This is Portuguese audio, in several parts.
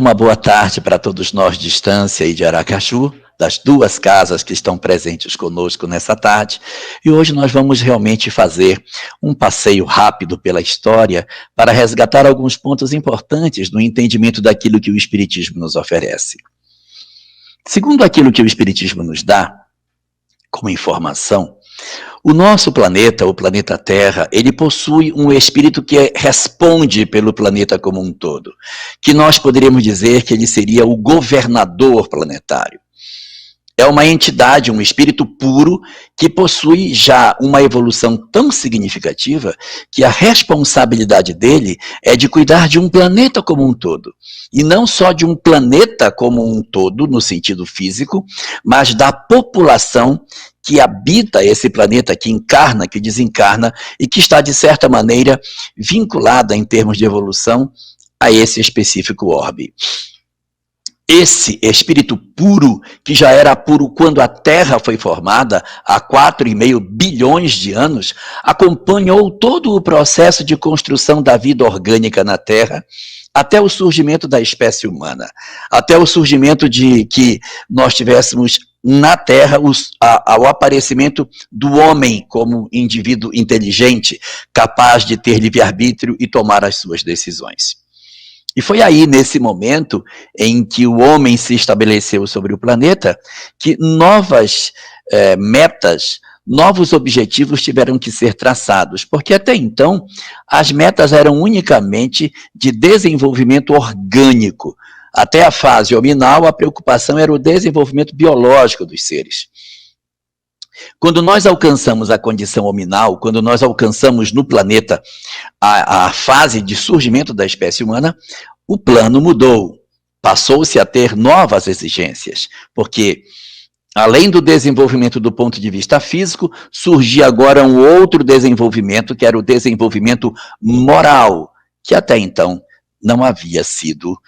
Uma boa tarde para todos nós de Estância e de Aracaju, das duas casas que estão presentes conosco nessa tarde. E hoje nós vamos realmente fazer um passeio rápido pela história para resgatar alguns pontos importantes no entendimento daquilo que o Espiritismo nos oferece. Segundo aquilo que o Espiritismo nos dá como informação, o nosso planeta, o planeta Terra, ele possui um espírito que responde pelo planeta como um todo, que nós poderíamos dizer que ele seria o governador planetário. É uma entidade, um espírito puro, que possui já uma evolução tão significativa que a responsabilidade dele é de cuidar de um planeta como um todo. E não só de um planeta como um todo, no sentido físico, mas da população que habita esse planeta, que encarna, que desencarna, e que está, de certa maneira, vinculada em termos de evolução a esse específico orbe. Esse espírito puro, que já era puro quando a Terra foi formada, há 4,5 bilhões de anos, acompanhou todo o processo de construção da vida orgânica na Terra, até o surgimento da espécie humana, até o surgimento de que nós tivéssemos na Terra o aparecimento do homem como indivíduo inteligente, capaz de ter livre-arbítrio e tomar as suas decisões. E foi aí, nesse momento, em que o homem se estabeleceu sobre o planeta, que novas metas, novos objetivos tiveram que ser traçados, porque até então as metas eram unicamente de desenvolvimento orgânico. Até a fase hominal, a preocupação era o desenvolvimento biológico dos seres. Quando nós alcançamos a condição hominal, quando nós alcançamos no planeta a fase de surgimento da espécie humana, o plano mudou, passou-se a ter novas exigências, porque além do desenvolvimento do ponto de vista físico, surgia agora um outro desenvolvimento, que era o desenvolvimento moral, que até então não havia sido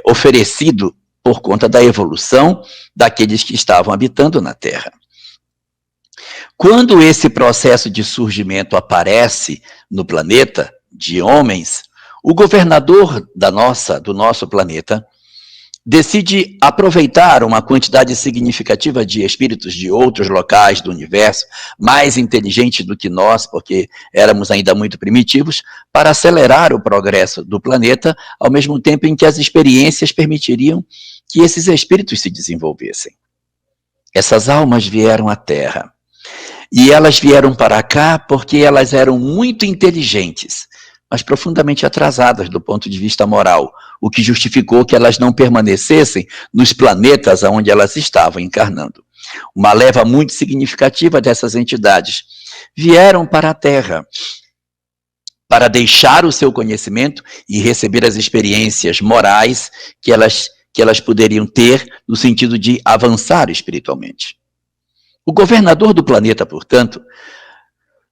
oferecido por conta da evolução daqueles que estavam habitando na Terra. Quando esse processo de surgimento aparece no planeta, de homens, o governador do nosso planeta decide aproveitar uma quantidade significativa de espíritos de outros locais do universo, mais inteligentes do que nós, porque éramos ainda muito primitivos, para acelerar o progresso do planeta, ao mesmo tempo em que as experiências permitiriam que esses espíritos se desenvolvessem. Essas almas vieram à Terra. E elas vieram para cá porque elas eram muito inteligentes, mas profundamente atrasadas do ponto de vista moral, o que justificou que elas não permanecessem nos planetas onde elas estavam encarnando. Uma leva muito significativa dessas entidades vieram para a Terra para deixar o seu conhecimento e receber as experiências morais que elas poderiam ter no sentido de avançar espiritualmente. O governador do planeta, portanto,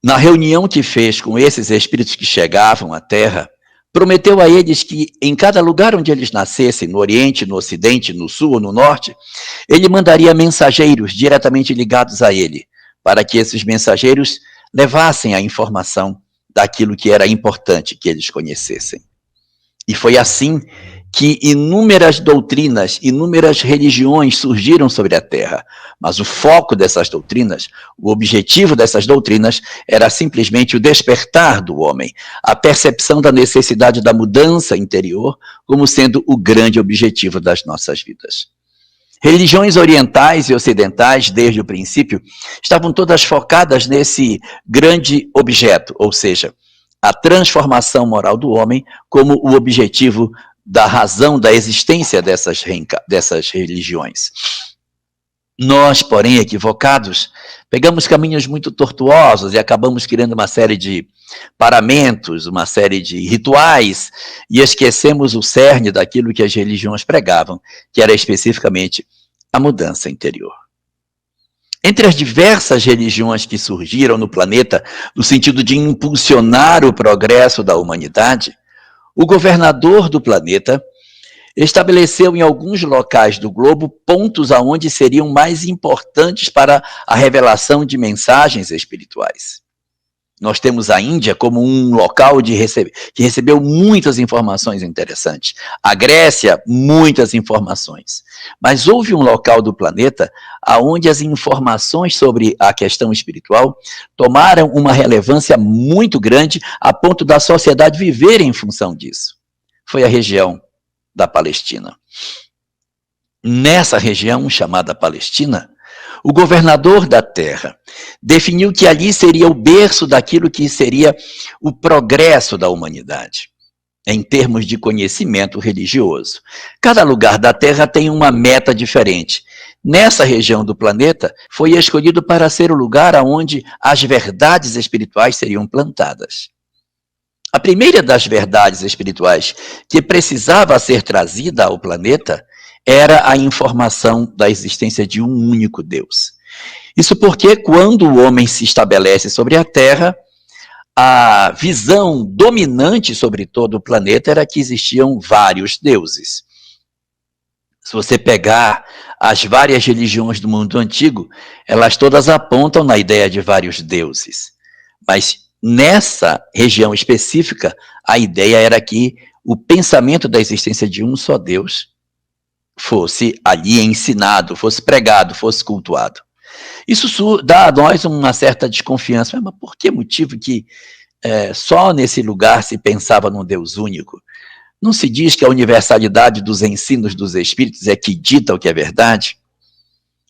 na reunião que fez com esses espíritos que chegavam à Terra, prometeu a eles que em cada lugar onde eles nascessem, no Oriente, no Ocidente, no Sul ou no Norte, ele mandaria mensageiros diretamente ligados a ele, para que esses mensageiros levassem a informação daquilo que era importante que eles conhecessem. E foi assim que inúmeras doutrinas, inúmeras religiões surgiram sobre a Terra. Mas o foco dessas doutrinas, o objetivo dessas doutrinas era simplesmente o despertar do homem, a percepção da necessidade da mudança interior como sendo o grande objetivo das nossas vidas. Religiões orientais e ocidentais, desde o princípio, estavam todas focadas nesse grande objeto, ou seja, a transformação moral do homem como o objetivo da razão da existência dessas religiões. Nós, porém, equivocados, pegamos caminhos muito tortuosos e acabamos criando uma série de paramentos, uma série de rituais, e esquecemos o cerne daquilo que as religiões pregavam, que era especificamente a mudança interior. Entre as diversas religiões que surgiram no planeta, no sentido de impulsionar o progresso da humanidade, o governador do planeta estabeleceu em alguns locais do globo pontos aonde seriam mais importantes para a revelação de mensagens espirituais. Nós temos a Índia como um local que recebeu muitas informações interessantes. A Grécia, muitas informações. Mas houve um local do planeta onde as informações sobre a questão espiritual tomaram uma relevância muito grande a ponto da sociedade viver em função disso. Foi a região da Palestina. Nessa região chamada Palestina, o governador da terra definiu que ali seria o berço daquilo que seria o progresso da humanidade, em termos de conhecimento religioso. Cada lugar da terra tem uma meta diferente. Nessa região do planeta, foi escolhido para ser o lugar onde as verdades espirituais seriam plantadas. A primeira das verdades espirituais que precisava ser trazida ao planeta era a informação da existência de um único Deus. Isso porque quando o homem se estabelece sobre a Terra, a visão dominante sobre todo o planeta era que existiam vários deuses. Se você pegar as várias religiões do mundo antigo, elas todas apontam na ideia de vários deuses. Mas nessa região específica, a ideia era que o pensamento da existência de um só Deus fosse ali ensinado, fosse pregado, fosse cultuado. Isso dá a nós uma certa desconfiança. Mas por que motivo que só nesse lugar se pensava num Deus único? Não se diz que a universalidade dos ensinos dos espíritos é que dita o que é verdade?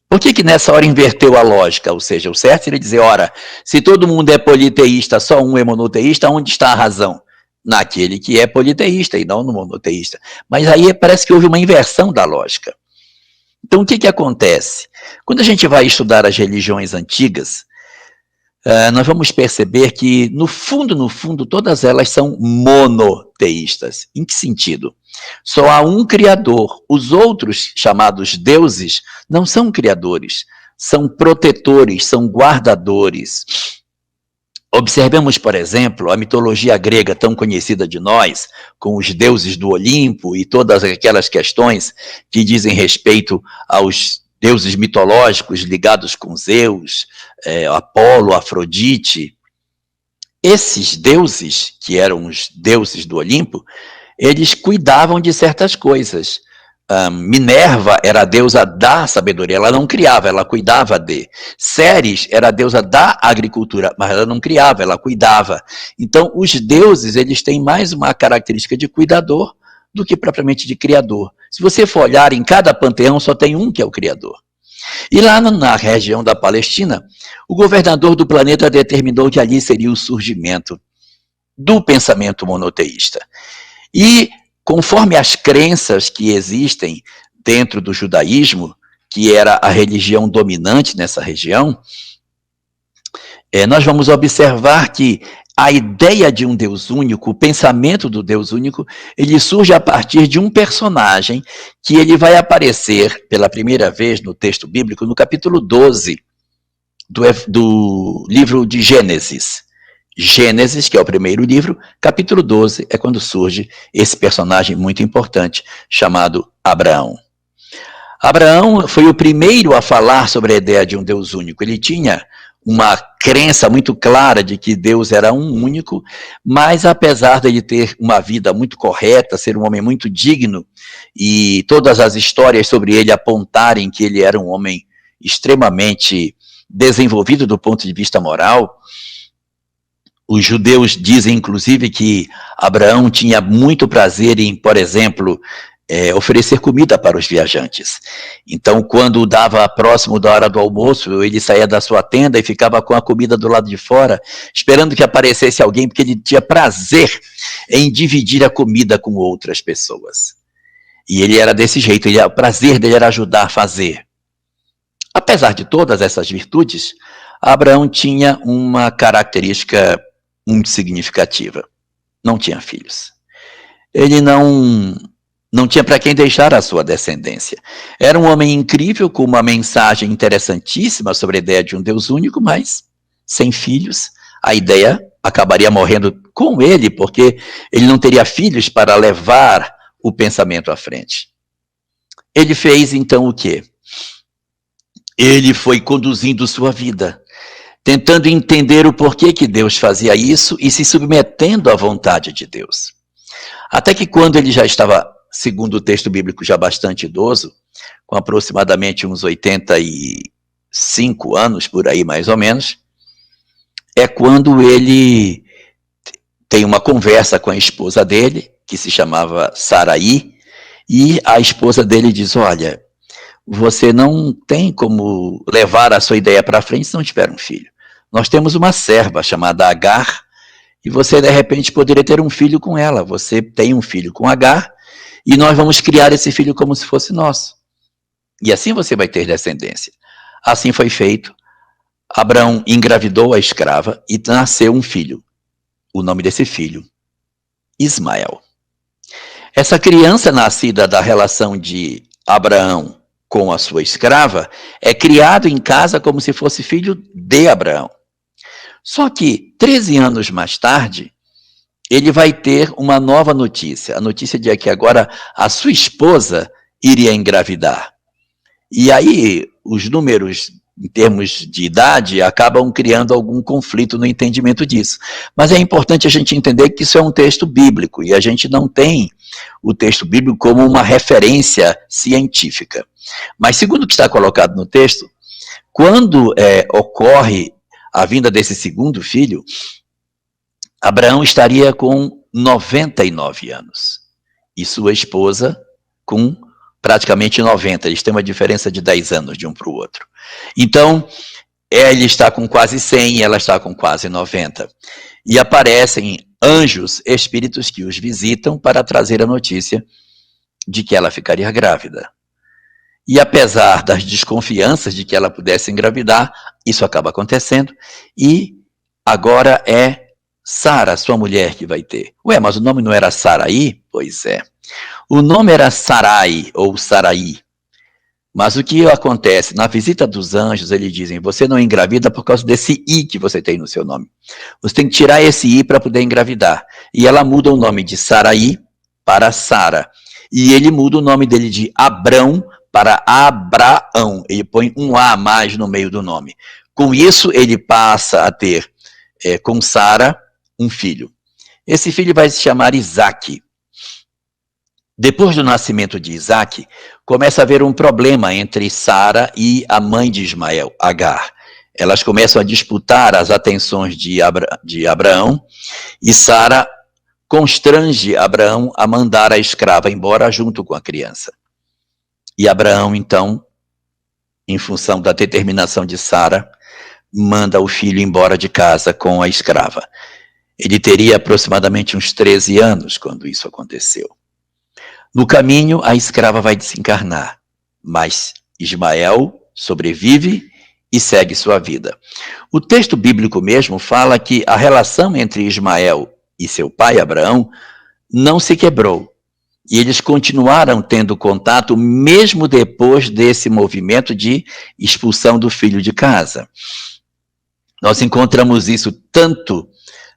Por que nessa hora inverteu a lógica? Ou seja, o certo seria dizer, ora, se todo mundo é politeísta, só um é monoteísta, onde está a razão? Naquele que é politeísta e não no monoteísta. Mas aí parece que houve uma inversão da lógica. Então o que acontece? Quando a gente vai estudar as religiões antigas, nós vamos perceber que, no fundo, todas elas são monoteístas. Em que sentido? Só há um criador. Os outros, chamados deuses, não são criadores, são protetores, são guardadores. Observemos, por exemplo, a mitologia grega tão conhecida de nós, com os deuses do Olimpo e todas aquelas questões que dizem respeito aos deuses mitológicos ligados com Zeus, Apolo, Afrodite. Esses deuses, que eram os deuses do Olimpo, eles cuidavam de certas coisas. Minerva era a deusa da sabedoria, ela não criava, ela cuidava de. Ceres era a deusa da agricultura, mas ela não criava, ela cuidava. Então, os deuses, eles têm mais uma característica de cuidador do que propriamente de criador. Se você for olhar em cada panteão, só tem um que é o criador. E lá na região da Palestina, o governador do planeta determinou que ali seria o surgimento do pensamento monoteísta. E conforme as crenças que existem dentro do judaísmo, que era a religião dominante nessa região, nós vamos observar que a ideia de um Deus único, o pensamento do Deus único, ele surge a partir de um personagem que ele vai aparecer pela primeira vez no texto bíblico, no capítulo 12 do livro de Gênesis. Gênesis, que é o primeiro livro, capítulo 12, é quando surge esse personagem muito importante, chamado Abraão. Abraão foi o primeiro a falar sobre a ideia de um Deus único. Ele tinha uma crença muito clara de que Deus era um único, mas apesar de ele ter uma vida muito correta, ser um homem muito digno, e todas as histórias sobre ele apontarem que ele era um homem extremamente desenvolvido do ponto de vista moral, os judeus dizem, inclusive, que Abraão tinha muito prazer em, por exemplo, oferecer comida para os viajantes. Então, quando dava próximo da hora do almoço, ele saía da sua tenda e ficava com a comida do lado de fora, esperando que aparecesse alguém, porque ele tinha prazer em dividir a comida com outras pessoas. E ele era desse jeito, o prazer dele era ajudar a fazer. Apesar de todas essas virtudes, Abraão tinha uma característica muito significativa. Não tinha filhos. Ele não tinha para quem deixar a sua descendência. Era um homem incrível, com uma mensagem interessantíssima sobre a ideia de um Deus único, mas sem filhos, a ideia acabaria morrendo com ele, porque ele não teria filhos para levar o pensamento à frente. Ele fez então o quê? Ele foi conduzindo sua vida. tentando entender o porquê que Deus fazia isso e se submetendo à vontade de Deus. Até que quando ele já estava, segundo o texto bíblico, já bastante idoso, com aproximadamente uns 85 anos, por aí mais ou menos, é quando ele tem uma conversa com a esposa dele, que se chamava Sarai, e a esposa dele diz, olha, você não tem como levar a sua ideia para frente se não tiver um filho. Nós temos uma serva chamada Agar, e você de repente poderia ter um filho com ela. Você tem um filho com Agar, e nós vamos criar esse filho como se fosse nosso. E assim você vai ter descendência. Assim foi feito. Abraão engravidou a escrava e nasceu um filho. O nome desse filho, Ismael. Essa criança nascida da relação de Abraão com a sua escrava é criado em casa como se fosse filho de Abraão. Só que 13 anos mais tarde, ele vai ter uma nova notícia. A notícia de que agora a sua esposa iria engravidar. E aí os números em termos de idade, acabam criando algum conflito no entendimento disso. Mas é importante a gente entender que isso é um texto bíblico, e a gente não tem o texto bíblico como uma referência científica. Mas segundo o que está colocado no texto, quando ocorre a vinda desse segundo filho, Abraão estaria com 99 anos, e sua esposa com praticamente 90, eles têm uma diferença de 10 anos de um para o outro. Então, ele está com quase 100 e ela está com quase 90. E aparecem anjos, espíritos que os visitam para trazer a notícia de que ela ficaria grávida. E apesar das desconfianças de que ela pudesse engravidar, isso acaba acontecendo, e agora é Sara, sua mulher, que vai ter. Ué, mas o nome não era Sarai? Pois é. O nome era Sarai, ou Sarai. Mas o que acontece? Na visita dos anjos, eles dizem, você não engravida por causa desse I que você tem no seu nome. Você tem que tirar esse I para poder engravidar. E ela muda o nome de Sarai para Sara. E ele muda o nome dele de Abrão para Abraão. Ele põe um A a mais no meio do nome. Com isso, ele passa a ter, com Sara, um filho. Esse filho vai se chamar Isaque. Depois do nascimento de Isaque, começa a haver um problema entre Sara e a mãe de Ismael, Agar. Elas começam a disputar as atenções de Abraão, e Sara constrange Abraão a mandar a escrava embora junto com a criança. E Abraão, então, em função da determinação de Sara, manda o filho embora de casa com a escrava. Ele teria aproximadamente uns 13 anos quando isso aconteceu. No caminho, a escrava vai desencarnar, mas Ismael sobrevive e segue sua vida. O texto bíblico mesmo fala que a relação entre Ismael e seu pai, Abraão, não se quebrou. E eles continuaram tendo contato mesmo depois desse movimento de expulsão do filho de casa. Nós encontramos isso tanto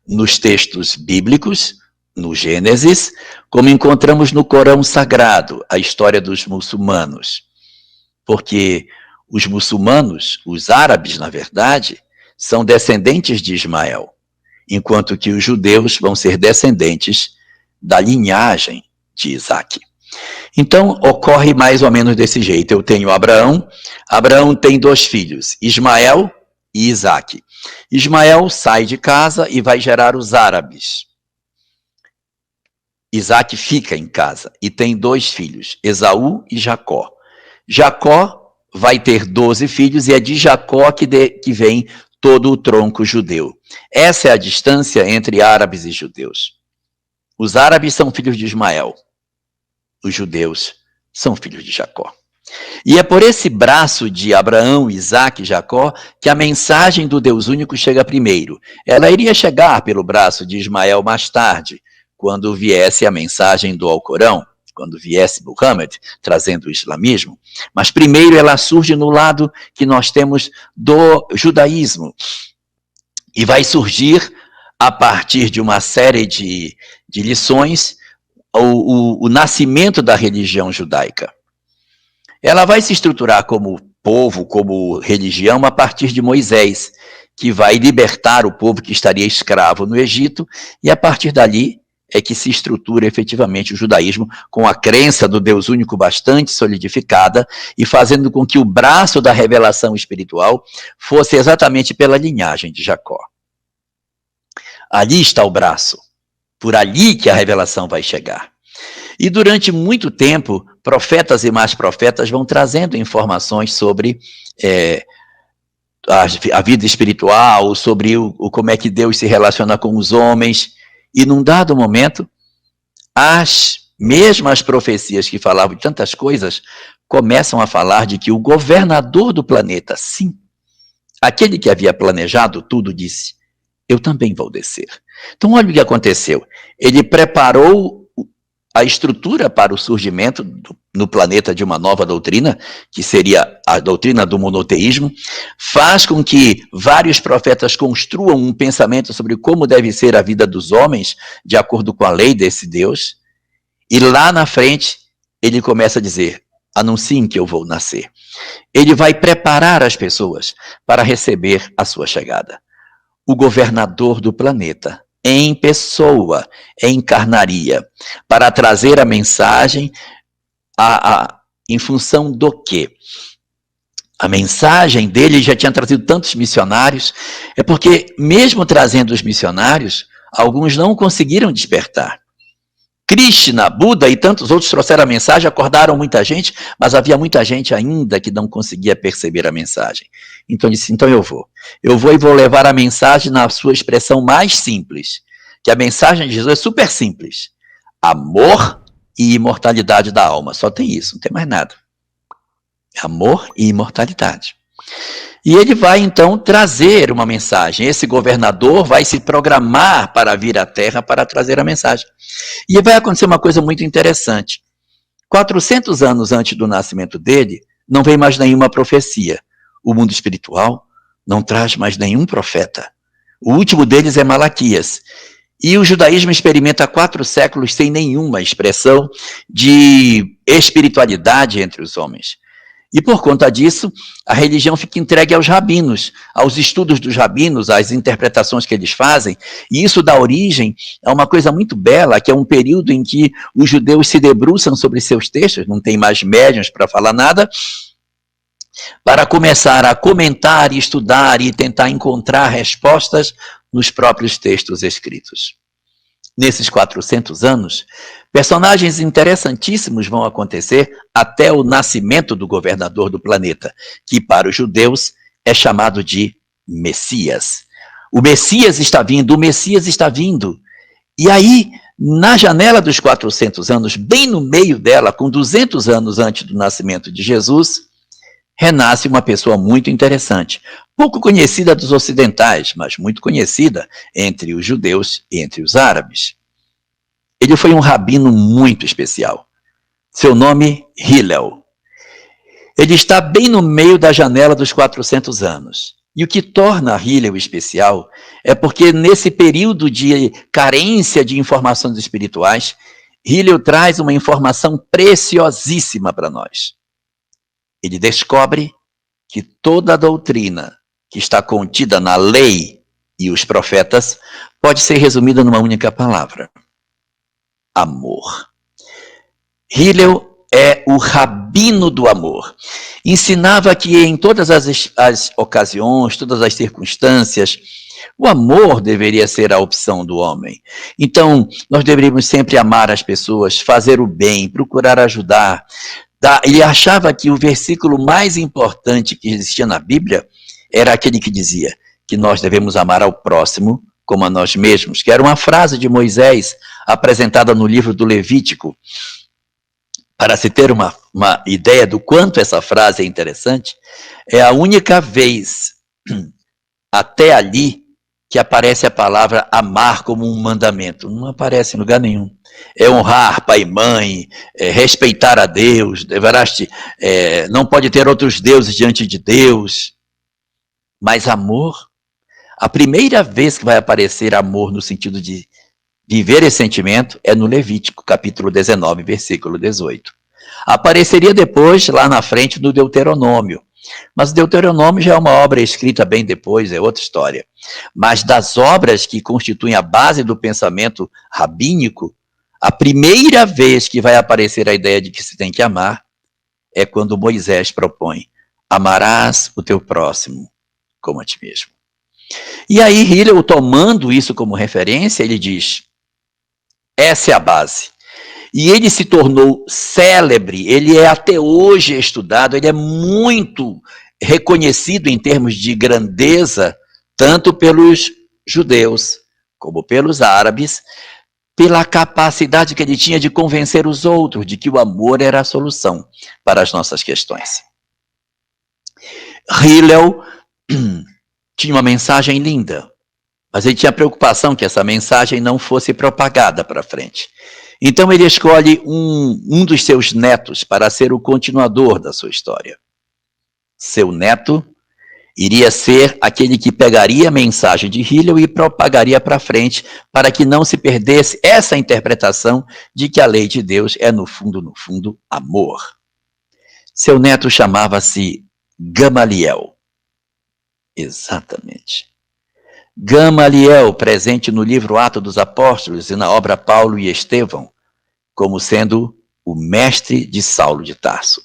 nos textos bíblicos, no Gênesis, como encontramos no Corão Sagrado, a história dos muçulmanos. Porque os muçulmanos, os árabes, na verdade, são descendentes de Ismael, enquanto que os judeus vão ser descendentes da linhagem de Isaque. Então, ocorre mais ou menos desse jeito. Eu tenho Abraão, Abraão tem 2 filhos, Ismael e Isaque. Ismael sai de casa e vai gerar os árabes. Isaque fica em casa e tem 2 filhos, Esaú e Jacó. Jacó vai ter 12 filhos e é de Jacó que vem todo o tronco judeu. Essa é a distância entre árabes e judeus. Os árabes são filhos de Ismael, os judeus são filhos de Jacó. E é por esse braço de Abraão, Isaque e Jacó que a mensagem do Deus único chega primeiro. Ela iria chegar pelo braço de Ismael mais tarde, quando viesse a mensagem do Alcorão, quando viesse Muhammad trazendo o islamismo, mas primeiro ela surge no lado que nós temos do judaísmo, e vai surgir a partir de uma série de lições, o nascimento da religião judaica. Ela vai se estruturar como povo, como religião, a partir de Moisés, que vai libertar o povo que estaria escravo no Egito, e a partir dali é que se estrutura efetivamente o judaísmo com a crença do Deus único bastante solidificada e fazendo com que o braço da revelação espiritual fosse exatamente pela linhagem de Jacó. Ali está o braço, por ali que a revelação vai chegar. E durante muito tempo, profetas e mais profetas vão trazendo informações sobre a vida espiritual, sobre como é que Deus se relaciona com os homens. E num dado momento, as mesmas profecias que falavam de tantas coisas, começam a falar de que o governador do planeta, sim, aquele que havia planejado tudo, disse: eu também vou descer. Então olha o que aconteceu. Ele preparou a estrutura para o surgimento no planeta de uma nova doutrina, que seria a doutrina do monoteísmo, faz com que vários profetas construam um pensamento sobre como deve ser a vida dos homens, de acordo com a lei desse Deus, e lá na frente ele começa a dizer: anunciem que eu vou nascer. Ele vai preparar as pessoas para receber a sua chegada. O governador do planeta, em pessoa, encarnaria para trazer a mensagem em função do quê? A mensagem dele já tinha trazido tantos missionários, é porque mesmo trazendo os missionários, alguns não conseguiram despertar. Krishna, Buda e tantos outros trouxeram a mensagem, acordaram muita gente, mas havia muita gente ainda que não conseguia perceber a mensagem. Então ele disse: então eu vou e vou levar a mensagem na sua expressão mais simples, que a mensagem de Jesus é super simples: amor e imortalidade da alma. Só tem isso, não tem mais nada. Amor e imortalidade. E ele vai então trazer uma mensagem. Esse governador vai se programar para vir à Terra para trazer a mensagem. E vai acontecer uma coisa muito interessante. 400 anos antes do nascimento dele, não vem mais nenhuma profecia. O mundo espiritual não traz mais nenhum profeta. O último deles é Malaquias. E o judaísmo experimenta 4 séculos sem nenhuma expressão de espiritualidade entre os homens. E por conta disso, a religião fica entregue aos rabinos, aos estudos dos rabinos, às interpretações que eles fazem, e isso dá origem a uma coisa muito bela, que é um período em que os judeus se debruçam sobre seus textos, não tem mais médiuns para falar nada, para começar a comentar, estudar e tentar encontrar respostas nos próprios textos escritos. Nesses 400 anos, personagens interessantíssimos vão acontecer até o nascimento do governador do planeta, que para os judeus é chamado de Messias. O Messias está vindo, o Messias está vindo. E aí, na janela dos 400 anos, bem no meio dela, com 200 anos antes do nascimento de Jesus, renasce uma pessoa muito interessante, pouco conhecida dos ocidentais, mas muito conhecida entre os judeus e entre os árabes. Ele foi um rabino muito especial. Seu nome, Hillel. Ele está bem no meio da janela dos 400 anos. E o que torna Hillel especial é porque nesse período de carência de informações espirituais, Hillel traz uma informação preciosíssima para nós. Ele descobre que toda a doutrina que está contida na lei e os profetas pode ser resumida numa única palavra: amor. Hillel é o rabino do amor. Ensinava que em todas as ocasiões, todas as circunstâncias, o amor deveria ser a opção do homem. Então, nós deveríamos sempre amar as pessoas, fazer o bem, procurar ajudar. Ele achava que o versículo mais importante que existia na Bíblia era aquele que dizia que nós devemos amar ao próximo como a nós mesmos, que era uma frase de Moisés apresentada no livro do Levítico. Para se ter uma ideia do quanto essa frase é interessante, é a única vez até ali que aparece a palavra amar como um mandamento. Não aparece em lugar nenhum. É honrar pai e mãe, respeitar a Deus, não pode ter outros deuses diante de Deus. Mas amor, a primeira vez que vai aparecer amor no sentido de viver esse sentimento é no Levítico, capítulo 19, versículo 18. Apareceria depois, lá na frente, no Deuteronômio. Mas o Deuteronômio já é uma obra escrita bem depois, é outra história. Mas das obras que constituem a base do pensamento rabínico, a primeira vez que vai aparecer a ideia de que se tem que amar é quando Moisés propõe: amarás o teu próximo como a ti mesmo. E aí Hillel, tomando isso como referência, ele diz: essa é a base. E ele se tornou célebre, ele é até hoje estudado, ele é muito reconhecido em termos de grandeza, tanto pelos judeus como pelos árabes, pela capacidade que ele tinha de convencer os outros de que o amor era a solução para as nossas questões. Hillel tinha uma mensagem linda, mas ele tinha preocupação que essa mensagem não fosse propagada para frente. Então ele escolhe um dos seus netos para ser o continuador da sua história. Seu neto iria ser aquele que pegaria a mensagem de Hillel e propagaria para frente, para que não se perdesse essa interpretação de que a lei de Deus é, no fundo, amor. Seu neto chamava-se Gamaliel. Exatamente. Gamaliel, presente no livro Atos dos Apóstolos e na obra Paulo e Estevão, como sendo o mestre de Saulo de Tarso.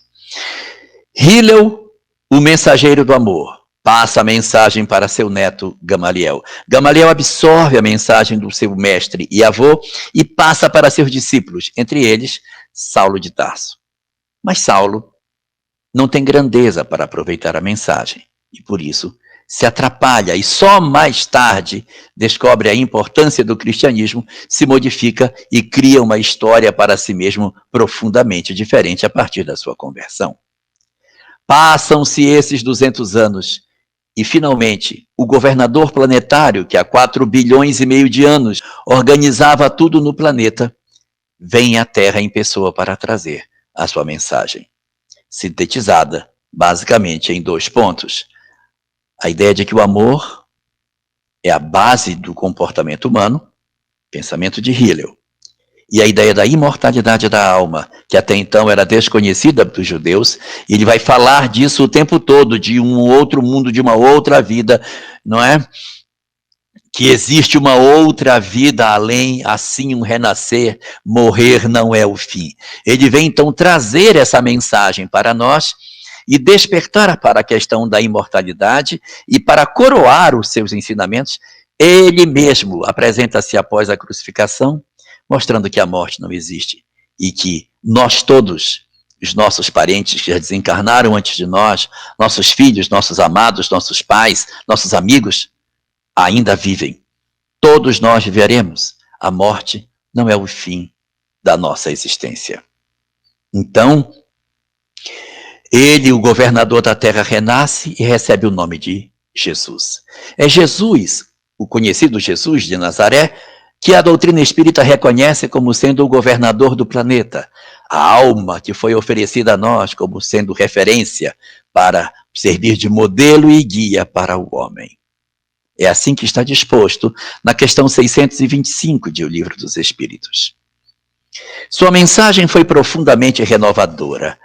Hillel, o mensageiro do amor, passa a mensagem para seu neto Gamaliel. Gamaliel absorve a mensagem do seu mestre e avô e passa para seus discípulos, entre eles Saulo de Tarso. Mas Saulo não tem grandeza para aproveitar a mensagem e por isso se atrapalha e só mais tarde descobre a importância do cristianismo, se modifica e cria uma história para si mesmo profundamente diferente a partir da sua conversão. Passam-se esses 200 anos e, finalmente, o governador planetário, que há 4 bilhões e meio de anos organizava tudo no planeta, vem à Terra em pessoa para trazer a sua mensagem, sintetizada basicamente em 2 pontos. A ideia de que o amor é a base do comportamento humano, pensamento de Hillel. E a ideia da imortalidade da alma, que até então era desconhecida dos judeus, e ele vai falar disso o tempo todo, de um outro mundo, de uma outra vida, não é? Que existe uma outra vida além, assim um renascer, morrer não é o fim. Ele vem então trazer essa mensagem para nós, e despertar para a questão da imortalidade, e para coroar os seus ensinamentos, ele mesmo apresenta-se após a crucificação, mostrando que a morte não existe, e que nós todos, os nossos parentes que já desencarnaram antes de nós, nossos filhos, nossos amados, nossos pais, nossos amigos, ainda vivem. Todos nós viveremos. A morte não é o fim da nossa existência. Então, ele, o governador da terra, renasce e recebe o nome de Jesus. É Jesus, o conhecido Jesus de Nazaré, que a doutrina espírita reconhece como sendo o governador do planeta, a alma que foi oferecida a nós como sendo referência para servir de modelo e guia para o homem. É assim que está disposto na questão 625 de O Livro dos Espíritos. Sua mensagem foi profundamente renovadora,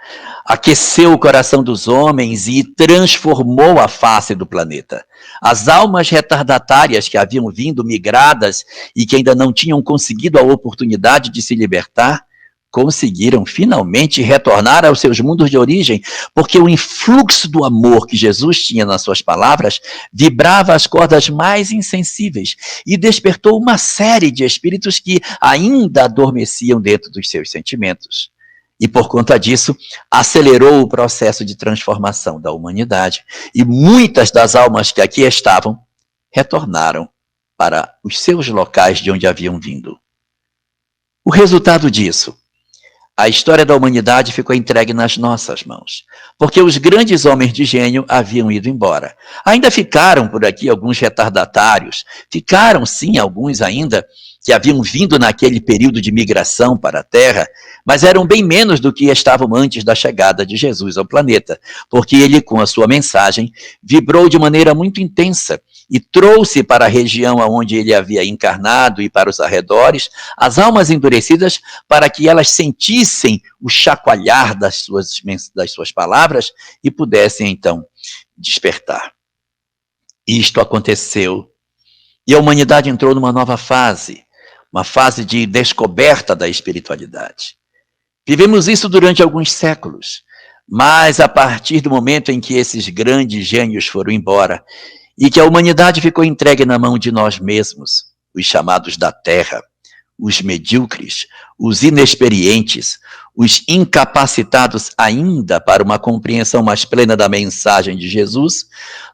aqueceu o coração dos homens e transformou a face do planeta. As almas retardatárias que haviam vindo migradas e que ainda não tinham conseguido a oportunidade de se libertar, conseguiram finalmente retornar aos seus mundos de origem, porque o influxo do amor que Jesus tinha nas suas palavras vibrava as cordas mais insensíveis e despertou uma série de espíritos que ainda adormeciam dentro dos seus sentimentos. E por conta disso, acelerou o processo de transformação da humanidade e muitas das almas que aqui estavam retornaram para os seus locais de onde haviam vindo. O resultado disso: a história da humanidade ficou entregue nas nossas mãos, porque os grandes homens de gênio haviam ido embora. Ainda ficaram por aqui alguns retardatários, ficaram sim alguns ainda que haviam vindo naquele período de migração para a Terra, mas eram bem menos do que estavam antes da chegada de Jesus ao planeta, porque ele, com a sua mensagem, vibrou de maneira muito intensa e trouxe para a região onde ele havia encarnado e para os arredores as almas endurecidas para que elas sentissem o chacoalhar das suas palavras e pudessem então despertar. Isto aconteceu e a humanidade entrou numa nova fase, uma fase de descoberta da espiritualidade. Vivemos isso durante alguns séculos, mas a partir do momento em que esses grandes gênios foram embora e que a humanidade ficou entregue na mão de nós mesmos, os chamados da terra, os medíocres, os inexperientes, os incapacitados ainda para uma compreensão mais plena da mensagem de Jesus,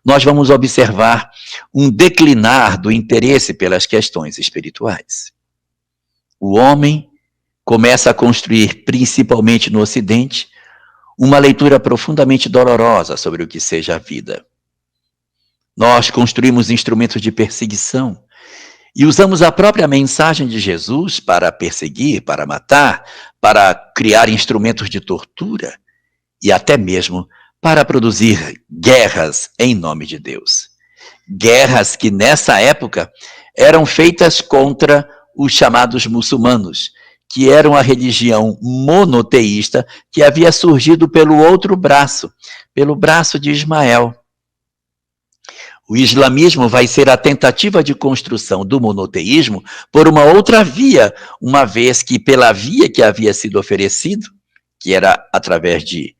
nós vamos observar um declinar do interesse pelas questões espirituais. O homem começa a construir, principalmente no Ocidente, uma leitura profundamente dolorosa sobre o que seja a vida. Nós construímos instrumentos de perseguição e usamos a própria mensagem de Jesus para perseguir, para matar, para criar instrumentos de tortura e até mesmo para produzir guerras em nome de Deus. Guerras que nessa época eram feitas contra os chamados muçulmanos, que eram a religião monoteísta que havia surgido pelo outro braço, pelo braço de Ismael. O islamismo vai ser a tentativa de construção do monoteísmo por uma outra via, uma vez que pela via que havia sido oferecido, que era através de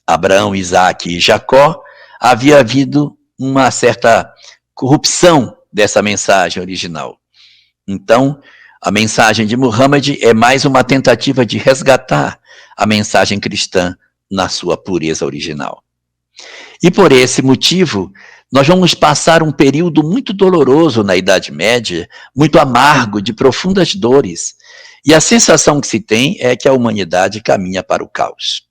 Abraão, Isaac e Jacó, havia havido uma certa corrupção dessa mensagem original. Então, a mensagem de Muhammad é mais uma tentativa de resgatar a mensagem cristã na sua pureza original. E por esse motivo, nós vamos passar um período muito doloroso na Idade Média, muito amargo, de profundas dores. E a sensação que se tem é que a humanidade caminha para o caos.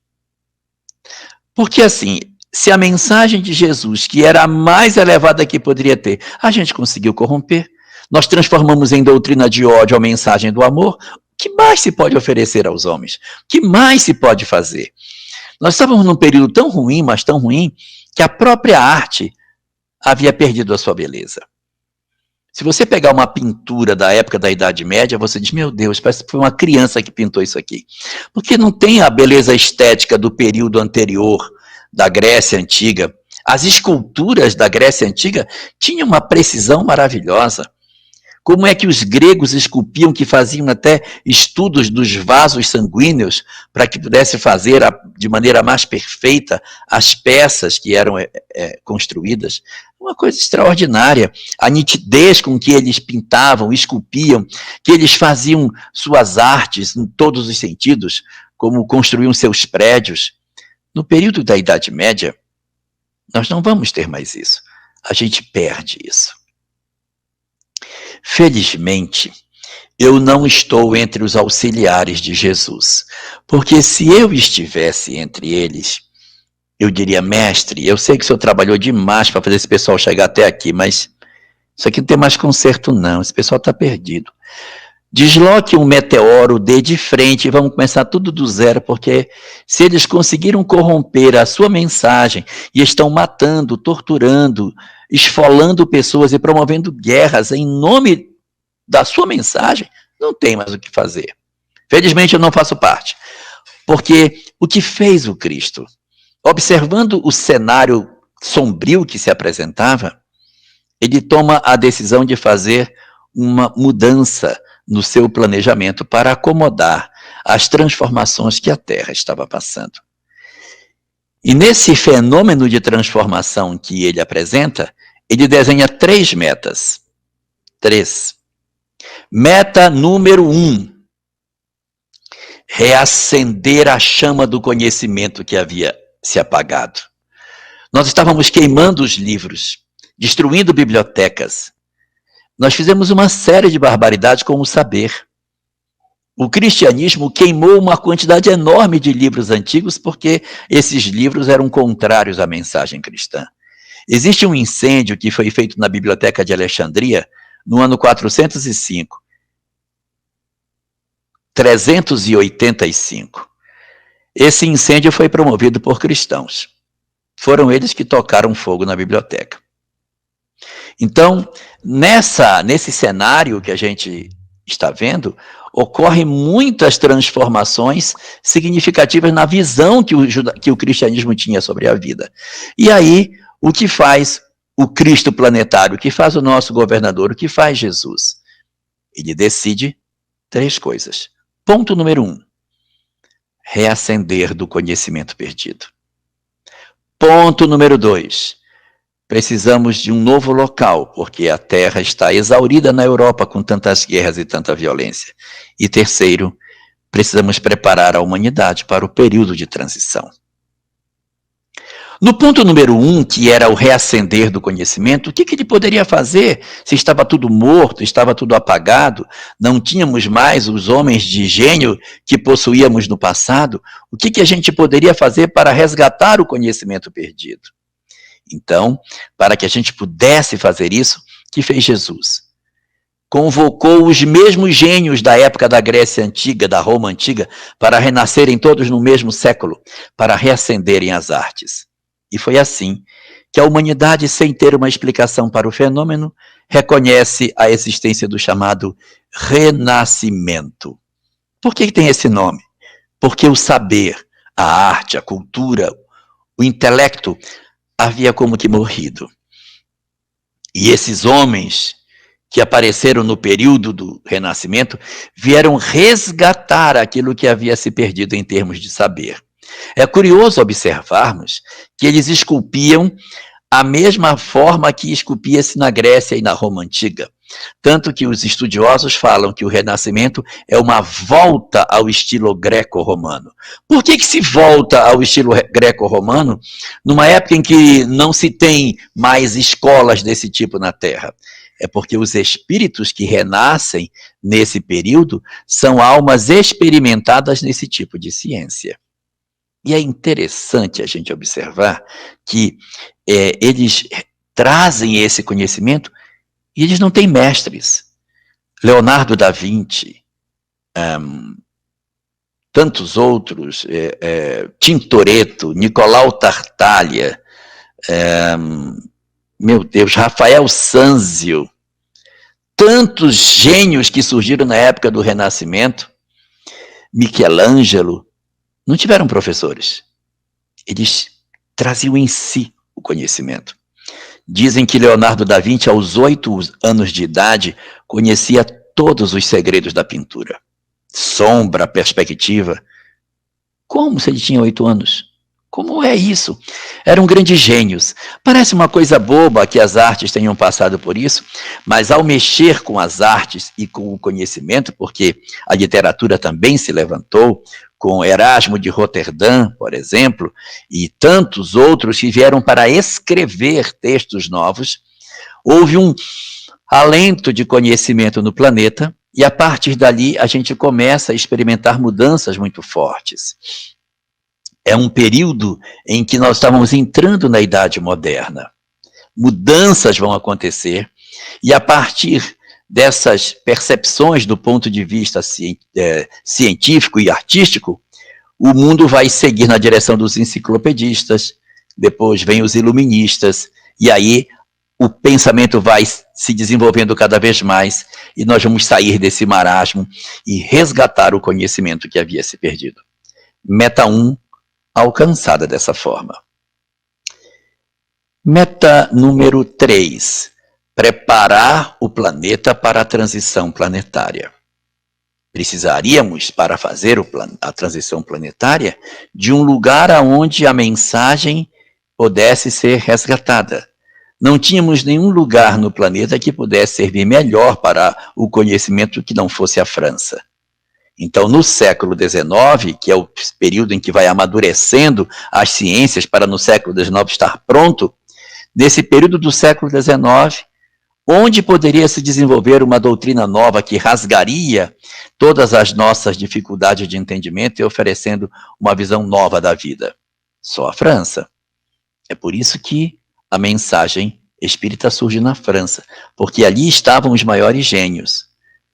Porque assim, se a mensagem de Jesus, que era a mais elevada que poderia ter, a gente conseguiu corromper, nós transformamos em doutrina de ódio a mensagem do amor, o que mais se pode oferecer aos homens? O que mais se pode fazer? Nós estávamos num período tão ruim, mas tão ruim, que a própria arte havia perdido a sua beleza. Se você pegar uma pintura da época da Idade Média, você diz, meu Deus, parece que foi uma criança que pintou isso aqui. Porque não tem a beleza estética do período anterior da Grécia Antiga. As esculturas da Grécia Antiga tinham uma precisão maravilhosa. Como é que os gregos esculpiam, que faziam até estudos dos vasos sanguíneos para que pudesse fazer de maneira mais perfeita as peças que eram construídas. Uma coisa extraordinária. A nitidez com que eles pintavam, esculpiam, que eles faziam suas artes em todos os sentidos, como construíam seus prédios. No período da Idade Média, nós não vamos ter mais isso. A gente perde isso. Felizmente, eu não estou entre os auxiliares de Jesus, porque se eu estivesse entre eles, eu diria, mestre, eu sei que o senhor trabalhou demais para fazer esse pessoal chegar até aqui, mas isso aqui não tem mais conserto não, esse pessoal está perdido. Desloque um meteoro, dê de frente e vamos começar tudo do zero, porque se eles conseguiram corromper a sua mensagem e estão matando, torturando, esfolando pessoas e promovendo guerras em nome da sua mensagem, não tem mais o que fazer. Felizmente eu não faço parte, porque o que fez o Cristo, observando o cenário sombrio que se apresentava, ele toma a decisão de fazer uma mudança no seu planejamento para acomodar as transformações que a Terra estava passando. E nesse fenômeno de transformação que ele apresenta, ele desenha 3 metas. 3. Meta número 1. Reacender a chama do conhecimento que havia se apagado. Nós estávamos queimando os livros, destruindo bibliotecas. Nós fizemos uma série de barbaridades com o saber. O cristianismo queimou uma quantidade enorme de livros antigos porque esses livros eram contrários à mensagem cristã. Existe um incêndio que foi feito na Biblioteca de Alexandria no ano 405. 385. Esse incêndio foi promovido por cristãos. Foram eles que tocaram fogo na biblioteca. Então, nesse cenário que a gente está vendo, ocorrem muitas transformações significativas na visão que o cristianismo tinha sobre a vida. E aí, o que faz o Cristo planetário, o que faz o nosso governador, o que faz Jesus? Ele decide 3 coisas. Ponto número 1, reacender do conhecimento perdido. Ponto número 2, precisamos de um novo local, porque a Terra está exaurida na Europa com tantas guerras e tanta violência. E terceiro, precisamos preparar a humanidade para o período de transição. No ponto número 1, que era o reacender do conhecimento, o que ele poderia fazer se estava tudo morto, estava tudo apagado, não tínhamos mais os homens de gênio que possuíamos no passado? O que a gente poderia fazer para resgatar o conhecimento perdido? Então, para que a gente pudesse fazer isso, o que fez Jesus? Convocou os mesmos gênios da época da Grécia Antiga, da Roma Antiga, para renascerem todos no mesmo século, para reacenderem as artes. E foi assim que a humanidade, sem ter uma explicação para o fenômeno, reconhece a existência do chamado Renascimento. Por que tem esse nome? Porque o saber, a arte, a cultura, o intelecto havia como que morrido. E esses homens que apareceram no período do Renascimento vieram resgatar aquilo que havia se perdido em termos de saber. É curioso observarmos que eles esculpiam a mesma forma que esculpia-se na Grécia e na Roma Antiga. Tanto que os estudiosos falam que o Renascimento é uma volta ao estilo greco-romano. Por que se volta ao estilo greco-romano numa época em que não se tem mais escolas desse tipo na Terra? É porque os espíritos que renascem nesse período são almas experimentadas nesse tipo de ciência. E é interessante a gente observar que eles trazem esse conhecimento e eles não têm mestres. Leonardo da Vinci, tantos outros, Tintoretto, Nicolau Tartaglia, meu Deus, Rafael Sanzio, tantos gênios que surgiram na época do Renascimento, Michelangelo, não tiveram professores. Eles traziam em si o conhecimento. Dizem que Leonardo da Vinci, aos 8 anos de idade, conhecia todos os segredos da pintura. Sombra, perspectiva. Como se ele tinha 8 anos? Como é isso? Eram grandes gênios. Parece uma coisa boba que as artes tenham passado por isso, mas ao mexer com as artes e com o conhecimento, porque a literatura também se levantou, com Erasmo de Roterdã, por exemplo, e tantos outros que vieram para escrever textos novos, houve um alento de conhecimento no planeta, e a partir dali a gente começa a experimentar mudanças muito fortes. É um período em que nós estávamos entrando na Idade Moderna. Mudanças vão acontecer, e a partir dessas percepções do ponto de vista científico e artístico, o mundo vai seguir na direção dos enciclopedistas, depois vem os iluministas, e aí o pensamento vai se desenvolvendo cada vez mais, e nós vamos sair desse marasmo e resgatar o conhecimento que havia se perdido. Meta 1, alcançada dessa forma. Meta número 3, preparar o planeta para a transição planetária. Precisaríamos, para fazer a transição planetária, de um lugar onde a mensagem pudesse ser resgatada. Não tínhamos nenhum lugar no planeta que pudesse servir melhor para o conhecimento que não fosse a França. Então, no século XIX, que é o período em que vai amadurecendo as ciências para no século XIX estar pronto, nesse período do século XIX, onde poderia se desenvolver uma doutrina nova que rasgaria todas as nossas dificuldades de entendimento e oferecendo uma visão nova da vida? Só a França. É por isso que a mensagem espírita surge na França, porque ali estavam os maiores gênios.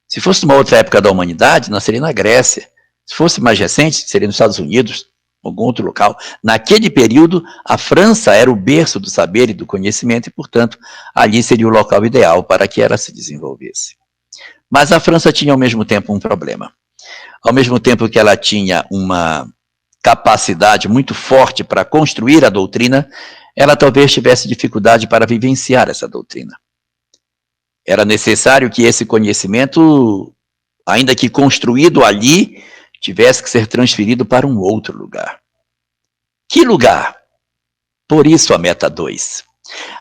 Se fosse uma outra época da humanidade, nós seria na Grécia. Se fosse mais recente, seria nos Estados Unidos, algum outro local. Naquele período, a França era o berço do saber e do conhecimento e, portanto, ali seria o local ideal para que ela se desenvolvesse. Mas a França tinha, ao mesmo tempo, um problema. Ao mesmo tempo que ela tinha uma capacidade muito forte para construir a doutrina, ela talvez tivesse dificuldade para vivenciar essa doutrina. Era necessário que esse conhecimento, ainda que construído ali, tivesse que ser transferido para um outro lugar. Que lugar? Por isso a meta 2.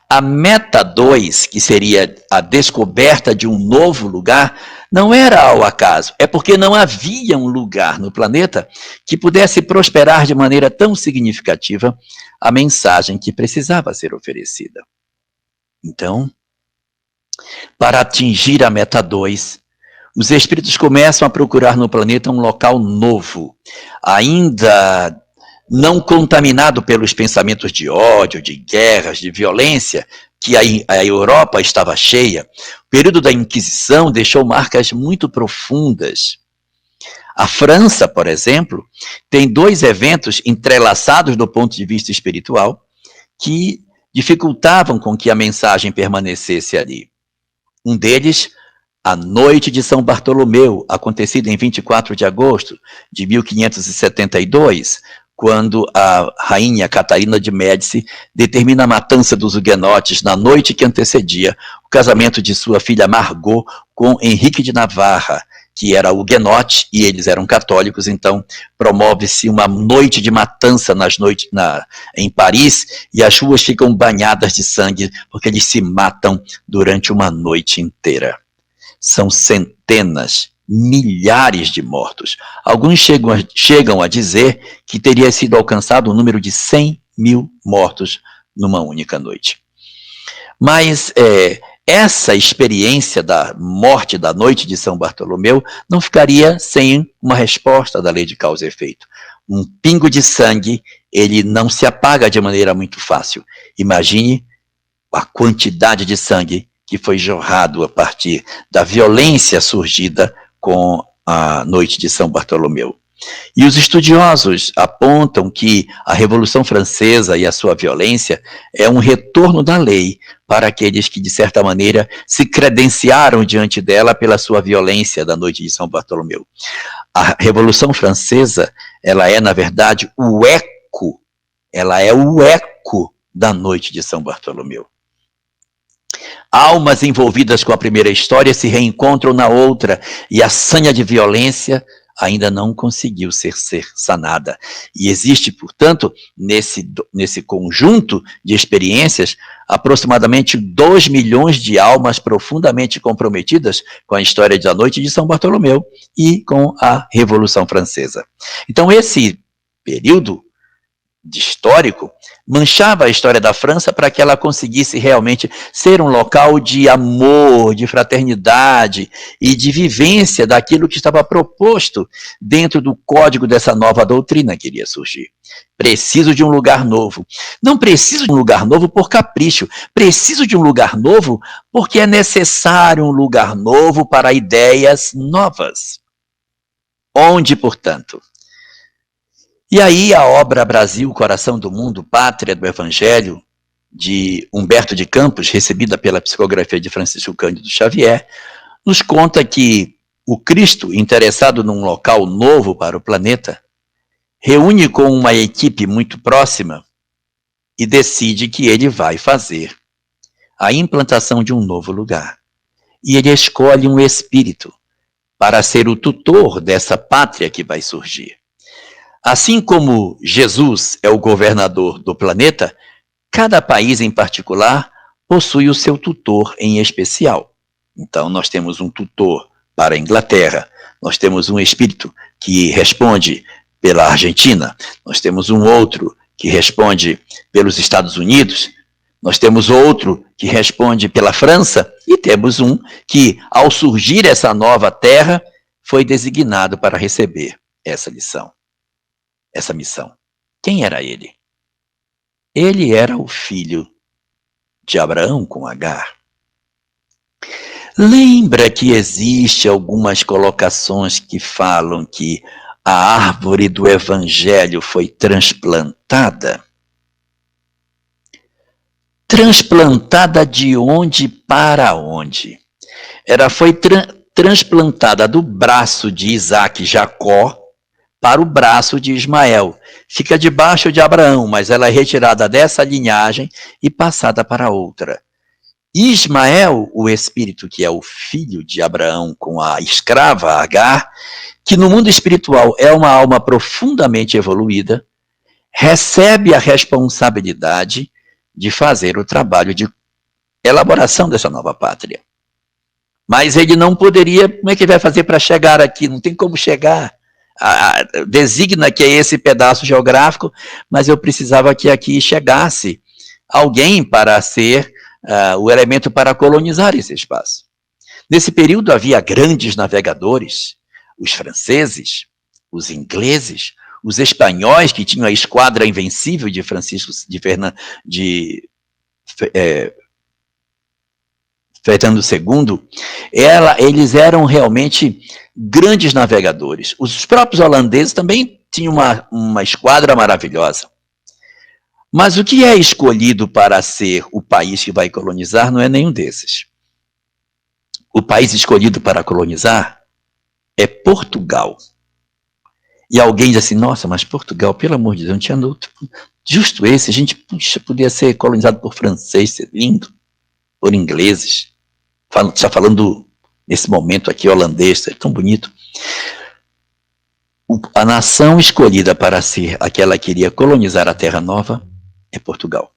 A meta 2, que seria a descoberta de um novo lugar, não era ao acaso, é porque não havia um lugar no planeta que pudesse prosperar de maneira tão significativa a mensagem que precisava ser oferecida. Então, para atingir a meta 2, os espíritos começam a procurar no planeta um local novo, ainda não contaminado pelos pensamentos de ódio, de guerras, de violência, que a Europa estava cheia. O período da Inquisição deixou marcas muito profundas. A França, por exemplo, tem 2 eventos entrelaçados do ponto de vista espiritual que dificultavam com que a mensagem permanecesse ali. Um deles, a Noite de São Bartolomeu, acontecida em 24 de agosto de 1572, quando a rainha Catarina de Médici determina a matança dos huguenotes na noite que antecedia o casamento de sua filha Margot com Henrique de Navarra, que era huguenote e eles eram católicos. Então promove-se uma noite de matança em Paris, e as ruas ficam banhadas de sangue porque eles se matam durante uma noite inteira. São centenas, milhares de mortos. Alguns chegam a dizer que teria sido alcançado o número de 100.000 mortos numa única noite. Mas essa experiência da morte da noite de São Bartolomeu não ficaria sem uma resposta da lei de causa e efeito. Um pingo de sangue, ele não se apaga de maneira muito fácil. Imagine a quantidade de sangue que foi jorrado a partir da violência surgida com a noite de São Bartolomeu. E os estudiosos apontam que a Revolução Francesa e a sua violência é um retorno da lei para aqueles que, de certa maneira, se credenciaram diante dela pela sua violência da noite de São Bartolomeu. A Revolução Francesa, ela é, na verdade, o eco da noite de São Bartolomeu. Almas envolvidas com a primeira história se reencontram na outra, e a sanha de violência ainda não conseguiu ser sanada. E existe, portanto, nesse conjunto de experiências, aproximadamente 2 milhões de almas profundamente comprometidas com a história da noite de São Bartolomeu e com a Revolução Francesa. Então, esse período histórico manchava a história da França para que ela conseguisse realmente ser um local de amor, de fraternidade e de vivência daquilo que estava proposto dentro do código dessa nova doutrina que iria surgir. Preciso de um lugar novo. Não preciso de um lugar novo por capricho. Preciso de um lugar novo porque é necessário um lugar novo para ideias novas. Onde, portanto? E aí a obra Brasil, Coração do Mundo, Pátria do Evangelho, de Humberto de Campos, recebida pela psicografia de Francisco Cândido Xavier, nos conta que o Cristo, interessado num local novo para o planeta, reúne com uma equipe muito próxima e decide que ele vai fazer a implantação de um novo lugar. E ele escolhe um espírito para ser o tutor dessa pátria que vai surgir. Assim como Jesus é o governador do planeta, cada país em particular possui o seu tutor em especial. Então, nós temos um tutor para a Inglaterra, nós temos um espírito que responde pela Argentina, nós temos um outro que responde pelos Estados Unidos, nós temos outro que responde pela França, e temos um que, ao surgir essa nova terra, foi designado para receber essa missão. Quem era ele? Ele era o filho de Abraão com Agar. Lembra que existe algumas colocações que falam que a árvore do evangelho foi transplantada? Transplantada de onde para onde? Ela foi transplantada do braço de Isaac, Jacó, para o braço de Ismael. Fica debaixo de Abraão, mas ela é retirada dessa linhagem e passada para outra. Ismael, o espírito que é o filho de Abraão com a escrava Agar, que no mundo espiritual é uma alma profundamente evoluída, recebe a responsabilidade de fazer o trabalho de elaboração dessa nova pátria. Mas ele não poderia, como é que ele vai fazer para chegar aqui? Não tem como chegar. Designa que é esse pedaço geográfico, mas eu precisava que aqui chegasse alguém para ser o elemento para colonizar esse espaço. Nesse período havia grandes navegadores, os franceses, os ingleses, os espanhóis, que tinham a esquadra invencível de Francisco Fernando II, eles eram realmente grandes navegadores. Os próprios holandeses também tinham uma esquadra maravilhosa. Mas o que é escolhido para ser o país que vai colonizar não é nenhum desses. O país escolhido para colonizar é Portugal. E alguém diz assim, nossa, mas Portugal, pelo amor de Deus, não tinha outro. Justo esse, a gente podia ser colonizado por francês, lindo, por ingleses. Está falando nesse momento aqui holandês, é tão bonito. A nação escolhida para ser aquela que iria colonizar a Terra Nova é Portugal.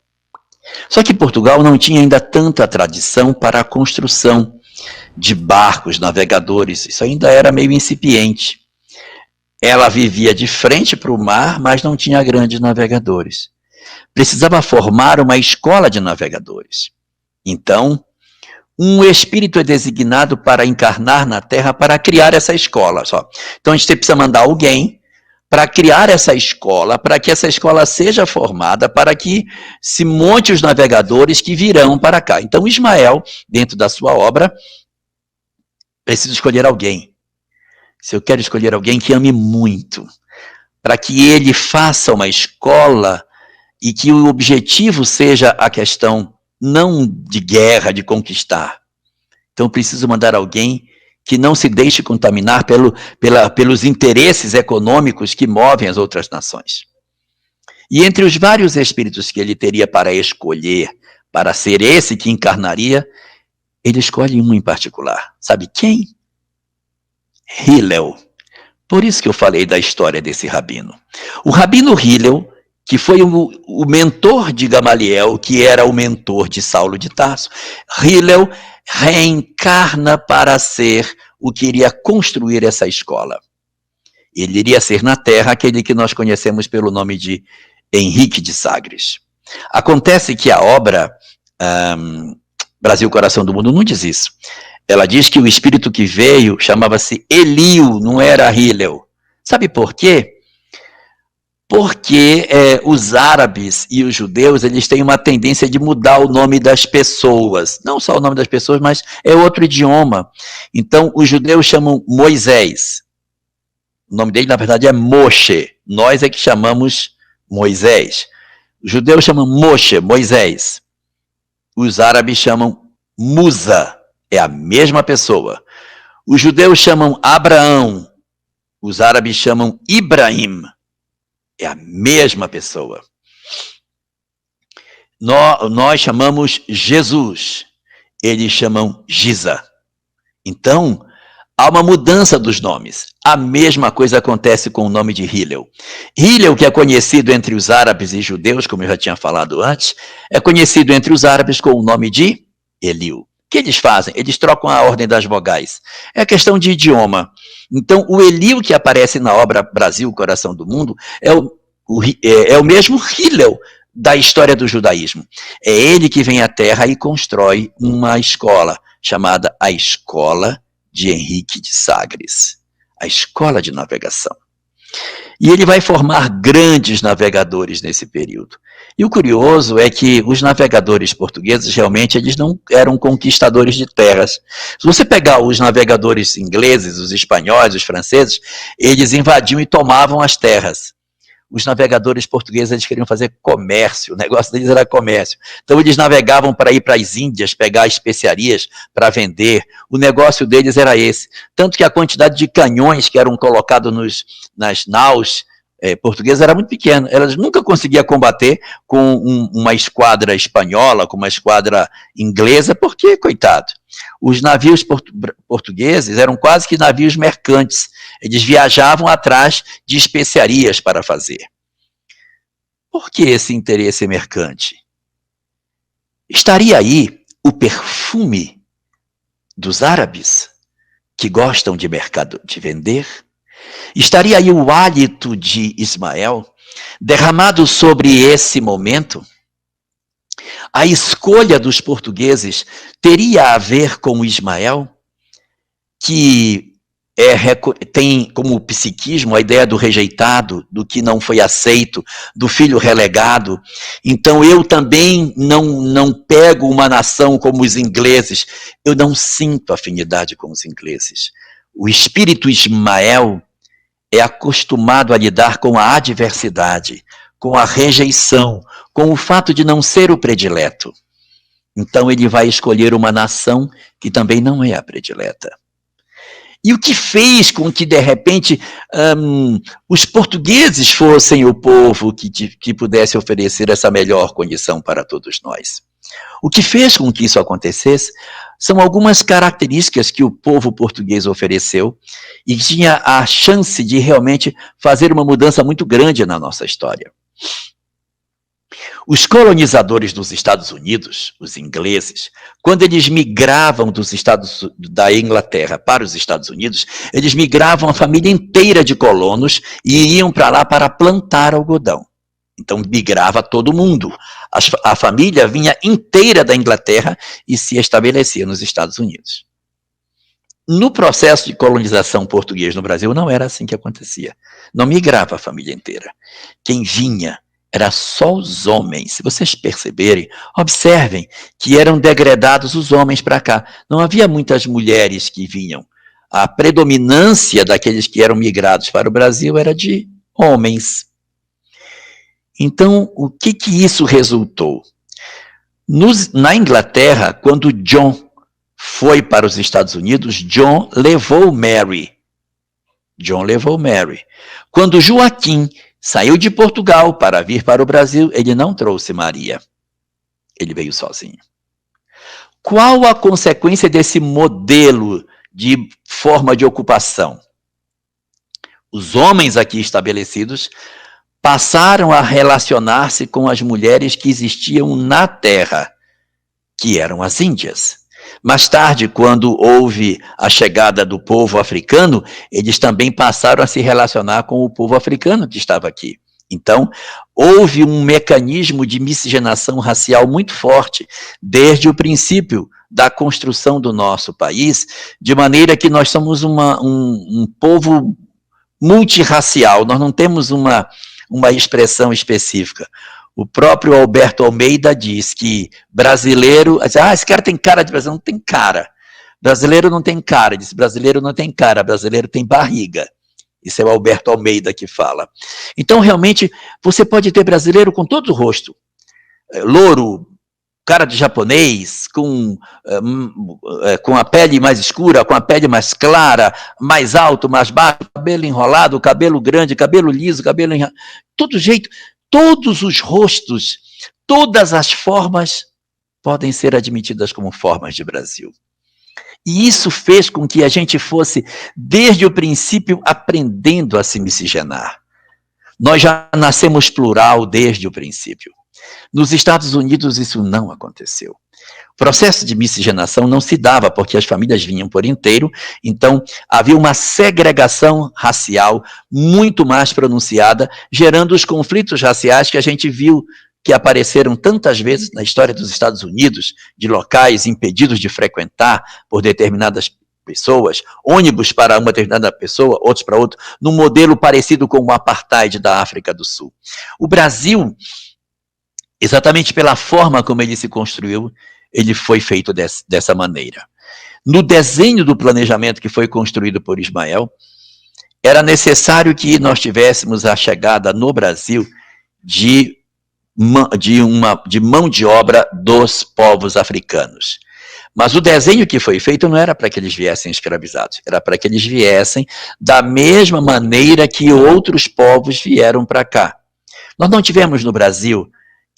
Só que Portugal não tinha ainda tanta tradição para a construção de barcos, navegadores, isso ainda era meio incipiente. Ela vivia de frente para o mar, mas não tinha grandes navegadores. Precisava formar uma escola de navegadores. Então, um espírito é designado para encarnar na Terra para criar essa escola. Só. Então, a gente precisa mandar alguém para criar essa escola, para que essa escola seja formada, para que se monte os navegadores que virão para cá. Então, Ismael, dentro da sua obra, precisa escolher alguém. Se eu quero escolher alguém que ame muito, para que ele faça uma escola e que o objetivo seja a questão não de guerra, de conquistar. Então, preciso mandar alguém que não se deixe contaminar pelos interesses econômicos que movem as outras nações. E entre os vários espíritos que ele teria para escolher, para ser esse que encarnaria, ele escolhe um em particular. Sabe quem? Hillel. Por isso que eu falei da história desse rabino. O rabino Hillel, que foi o mentor de Gamaliel, que era o mentor de Saulo de Tarso, Hillel reencarna para ser o que iria construir essa escola. Ele iria ser na Terra aquele que nós conhecemos pelo nome de Henrique de Sagres. Acontece que a obra Brasil, Coração do Mundo não diz isso. Ela diz que o espírito que veio chamava-se Eliu, não era Hillel. Sabe por quê? Porque os árabes e os judeus, eles têm uma tendência de mudar o nome das pessoas. Não só o nome das pessoas, mas é outro idioma. Então, os judeus chamam Moisés. O nome dele, na verdade, é Moshe. Nós é que chamamos Moisés. Os judeus chamam Moshe, Moisés. Os árabes chamam Musa. É a mesma pessoa. Os judeus chamam Abraão. Os árabes chamam Ibrahim. É a mesma pessoa. Nós chamamos Jesus. Eles chamam Giza. Então, há uma mudança dos nomes. A mesma coisa acontece com o nome de Hillel. Hillel, que é conhecido entre os árabes e judeus, como eu já tinha falado antes, é conhecido entre os árabes com o nome de Eliu. O que eles fazem? Eles trocam a ordem das vogais. É questão de idioma. Então, o Eliu que aparece na obra Brasil, Coração do Mundo, é o mesmo Hillel da história do judaísmo. É ele que vem à Terra e constrói uma escola, chamada a Escola de Henrique de Sagres. A Escola de Navegação. E ele vai formar grandes navegadores nesse período. E o curioso é que os navegadores portugueses, realmente, eles não eram conquistadores de terras. Se você pegar os navegadores ingleses, os espanhóis, os franceses, eles invadiam e tomavam as terras. Os navegadores portugueses, eles queriam fazer comércio, o negócio deles era comércio. Então, eles navegavam para ir para as Índias, pegar especiarias para vender. O negócio deles era esse. Tanto que a quantidade de canhões que eram colocados nas naus portuguesas era muito pequena. Elas nunca conseguiam combater com uma esquadra espanhola, com uma esquadra inglesa, porque, coitado, os navios portugueses eram quase que navios mercantes. Eles viajavam atrás de especiarias para fazer. Por que esse interesse mercante? Estaria aí o perfume dos árabes, que gostam de mercado, de vender? Estaria aí o hálito de Ismael, derramado sobre esse momento? A escolha dos portugueses teria a ver com Ismael, que tem como psiquismo a ideia do rejeitado, do que não foi aceito, do filho relegado. Então eu também não pego uma nação como os ingleses, eu não sinto afinidade com os ingleses. O espírito Ismael é acostumado a lidar com a adversidade, com a rejeição, com o fato de não ser o predileto. Então ele vai escolher uma nação que também não é a predileta. E o que fez com que, de repente, os portugueses fossem o povo que pudesse oferecer essa melhor condição para todos nós? O que fez com que isso acontecesse são algumas características que o povo português ofereceu e tinha a chance de realmente fazer uma mudança muito grande na nossa história. Os colonizadores dos Estados Unidos, os ingleses, quando eles migravam da Inglaterra para os Estados Unidos, eles migravam a família inteira de colonos e iam para lá para plantar algodão. Então migrava todo mundo. A família vinha inteira da Inglaterra e se estabelecia nos Estados Unidos. No processo de colonização português no Brasil, não era assim que acontecia. Não migrava a família inteira. Quem vinha era só os homens. Se vocês perceberem, observem que eram degradados os homens para cá. Não havia muitas mulheres que vinham. A predominância daqueles que eram migrados para o Brasil era de homens. Então, o que isso resultou? Na Inglaterra, quando John foi para os Estados Unidos, John levou Mary. Quando Joaquim saiu de Portugal para vir para o Brasil, ele não trouxe Maria. Ele veio sozinho. Qual a consequência desse modelo de forma de ocupação? Os homens aqui estabelecidos passaram a relacionar-se com as mulheres que existiam na terra, que eram as índias. Mais tarde, quando houve a chegada do povo africano, eles também passaram a se relacionar com o povo africano que estava aqui. Então, houve um mecanismo de miscigenação racial muito forte, desde o princípio da construção do nosso país, de maneira que nós somos um povo multirracial, nós não temos uma expressão específica. O próprio Alberto Almeida diz que brasileiro... esse cara tem cara de brasileiro. Não tem cara. Brasileiro não tem cara. Diz, brasileiro não tem cara, brasileiro tem barriga. Isso é o Alberto Almeida que fala. Então, realmente, você pode ter brasileiro com todo o rosto. Louro, cara de japonês, com a pele mais escura, com a pele mais clara, mais alto, mais baixo, cabelo enrolado, cabelo grande, cabelo liso, cabelo enrolado. Todo jeito... Todos os rostos, todas as formas podem ser admitidas como formas de Brasil. E isso fez com que a gente fosse, desde o princípio, aprendendo a se miscigenar. Nós já nascemos plural desde o princípio. Nos Estados Unidos isso não aconteceu. O processo de miscigenação não se dava porque as famílias vinham por inteiro, então havia uma segregação racial muito mais pronunciada, gerando os conflitos raciais que a gente viu que apareceram tantas vezes na história dos Estados Unidos, de locais impedidos de frequentar por determinadas pessoas, ônibus para uma determinada pessoa, outros para outro, num modelo parecido com o apartheid da África do Sul. O Brasil, exatamente pela forma como ele se construiu, ele foi feito dessa maneira. No desenho do planejamento que foi construído por Ismael, era necessário que nós tivéssemos a chegada no Brasil de mão de obra dos povos africanos. Mas o desenho que foi feito não era para que eles viessem escravizados, era para que eles viessem da mesma maneira que outros povos vieram para cá. Nós não tivemos no Brasil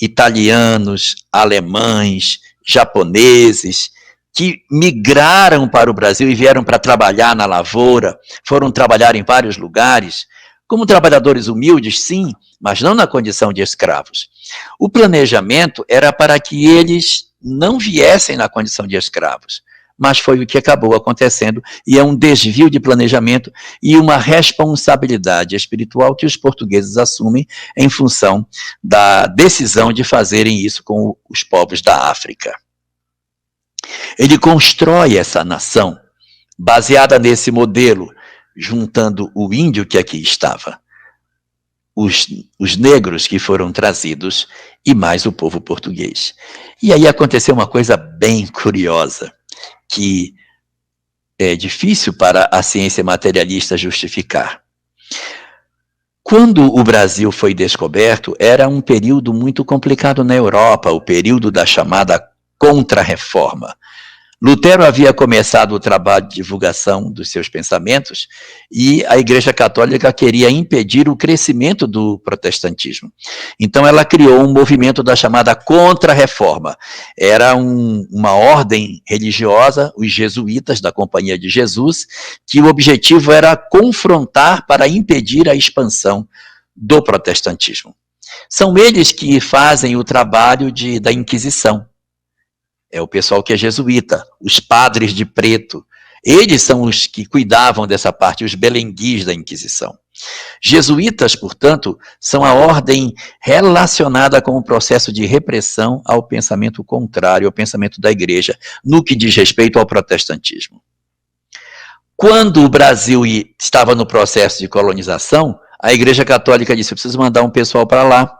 italianos, alemães, japoneses, que migraram para o Brasil e vieram para trabalhar na lavoura, foram trabalhar em vários lugares, como trabalhadores humildes, sim, mas não na condição de escravos. O planejamento era para que eles não viessem na condição de escravos, mas foi o que acabou acontecendo, e é um desvio de planejamento e uma responsabilidade espiritual que os portugueses assumem em função da decisão de fazerem isso com os povos da África. Ele constrói essa nação baseada nesse modelo, juntando o índio que aqui estava, os negros que foram trazidos e mais o povo português. E aí aconteceu uma coisa bem curiosa, que é difícil para a ciência materialista justificar. Quando o Brasil foi descoberto, era um período muito complicado na Europa, o período da chamada Contra-Reforma. Lutero havia começado o trabalho de divulgação dos seus pensamentos e a Igreja Católica queria impedir o crescimento do protestantismo. Então ela criou um movimento da chamada Contra-Reforma. Era uma ordem religiosa, os jesuítas da Companhia de Jesus, que o objetivo era confrontar para impedir a expansão do protestantismo. São eles que fazem o trabalho da Inquisição. É o pessoal que é jesuíta, os padres de preto. Eles são os que cuidavam dessa parte, os belenguis da Inquisição. Jesuítas, portanto, são a ordem relacionada com o processo de repressão ao pensamento contrário, ao pensamento da Igreja, no que diz respeito ao protestantismo. Quando o Brasil estava no processo de colonização, a Igreja Católica disse: eu preciso mandar um pessoal para lá,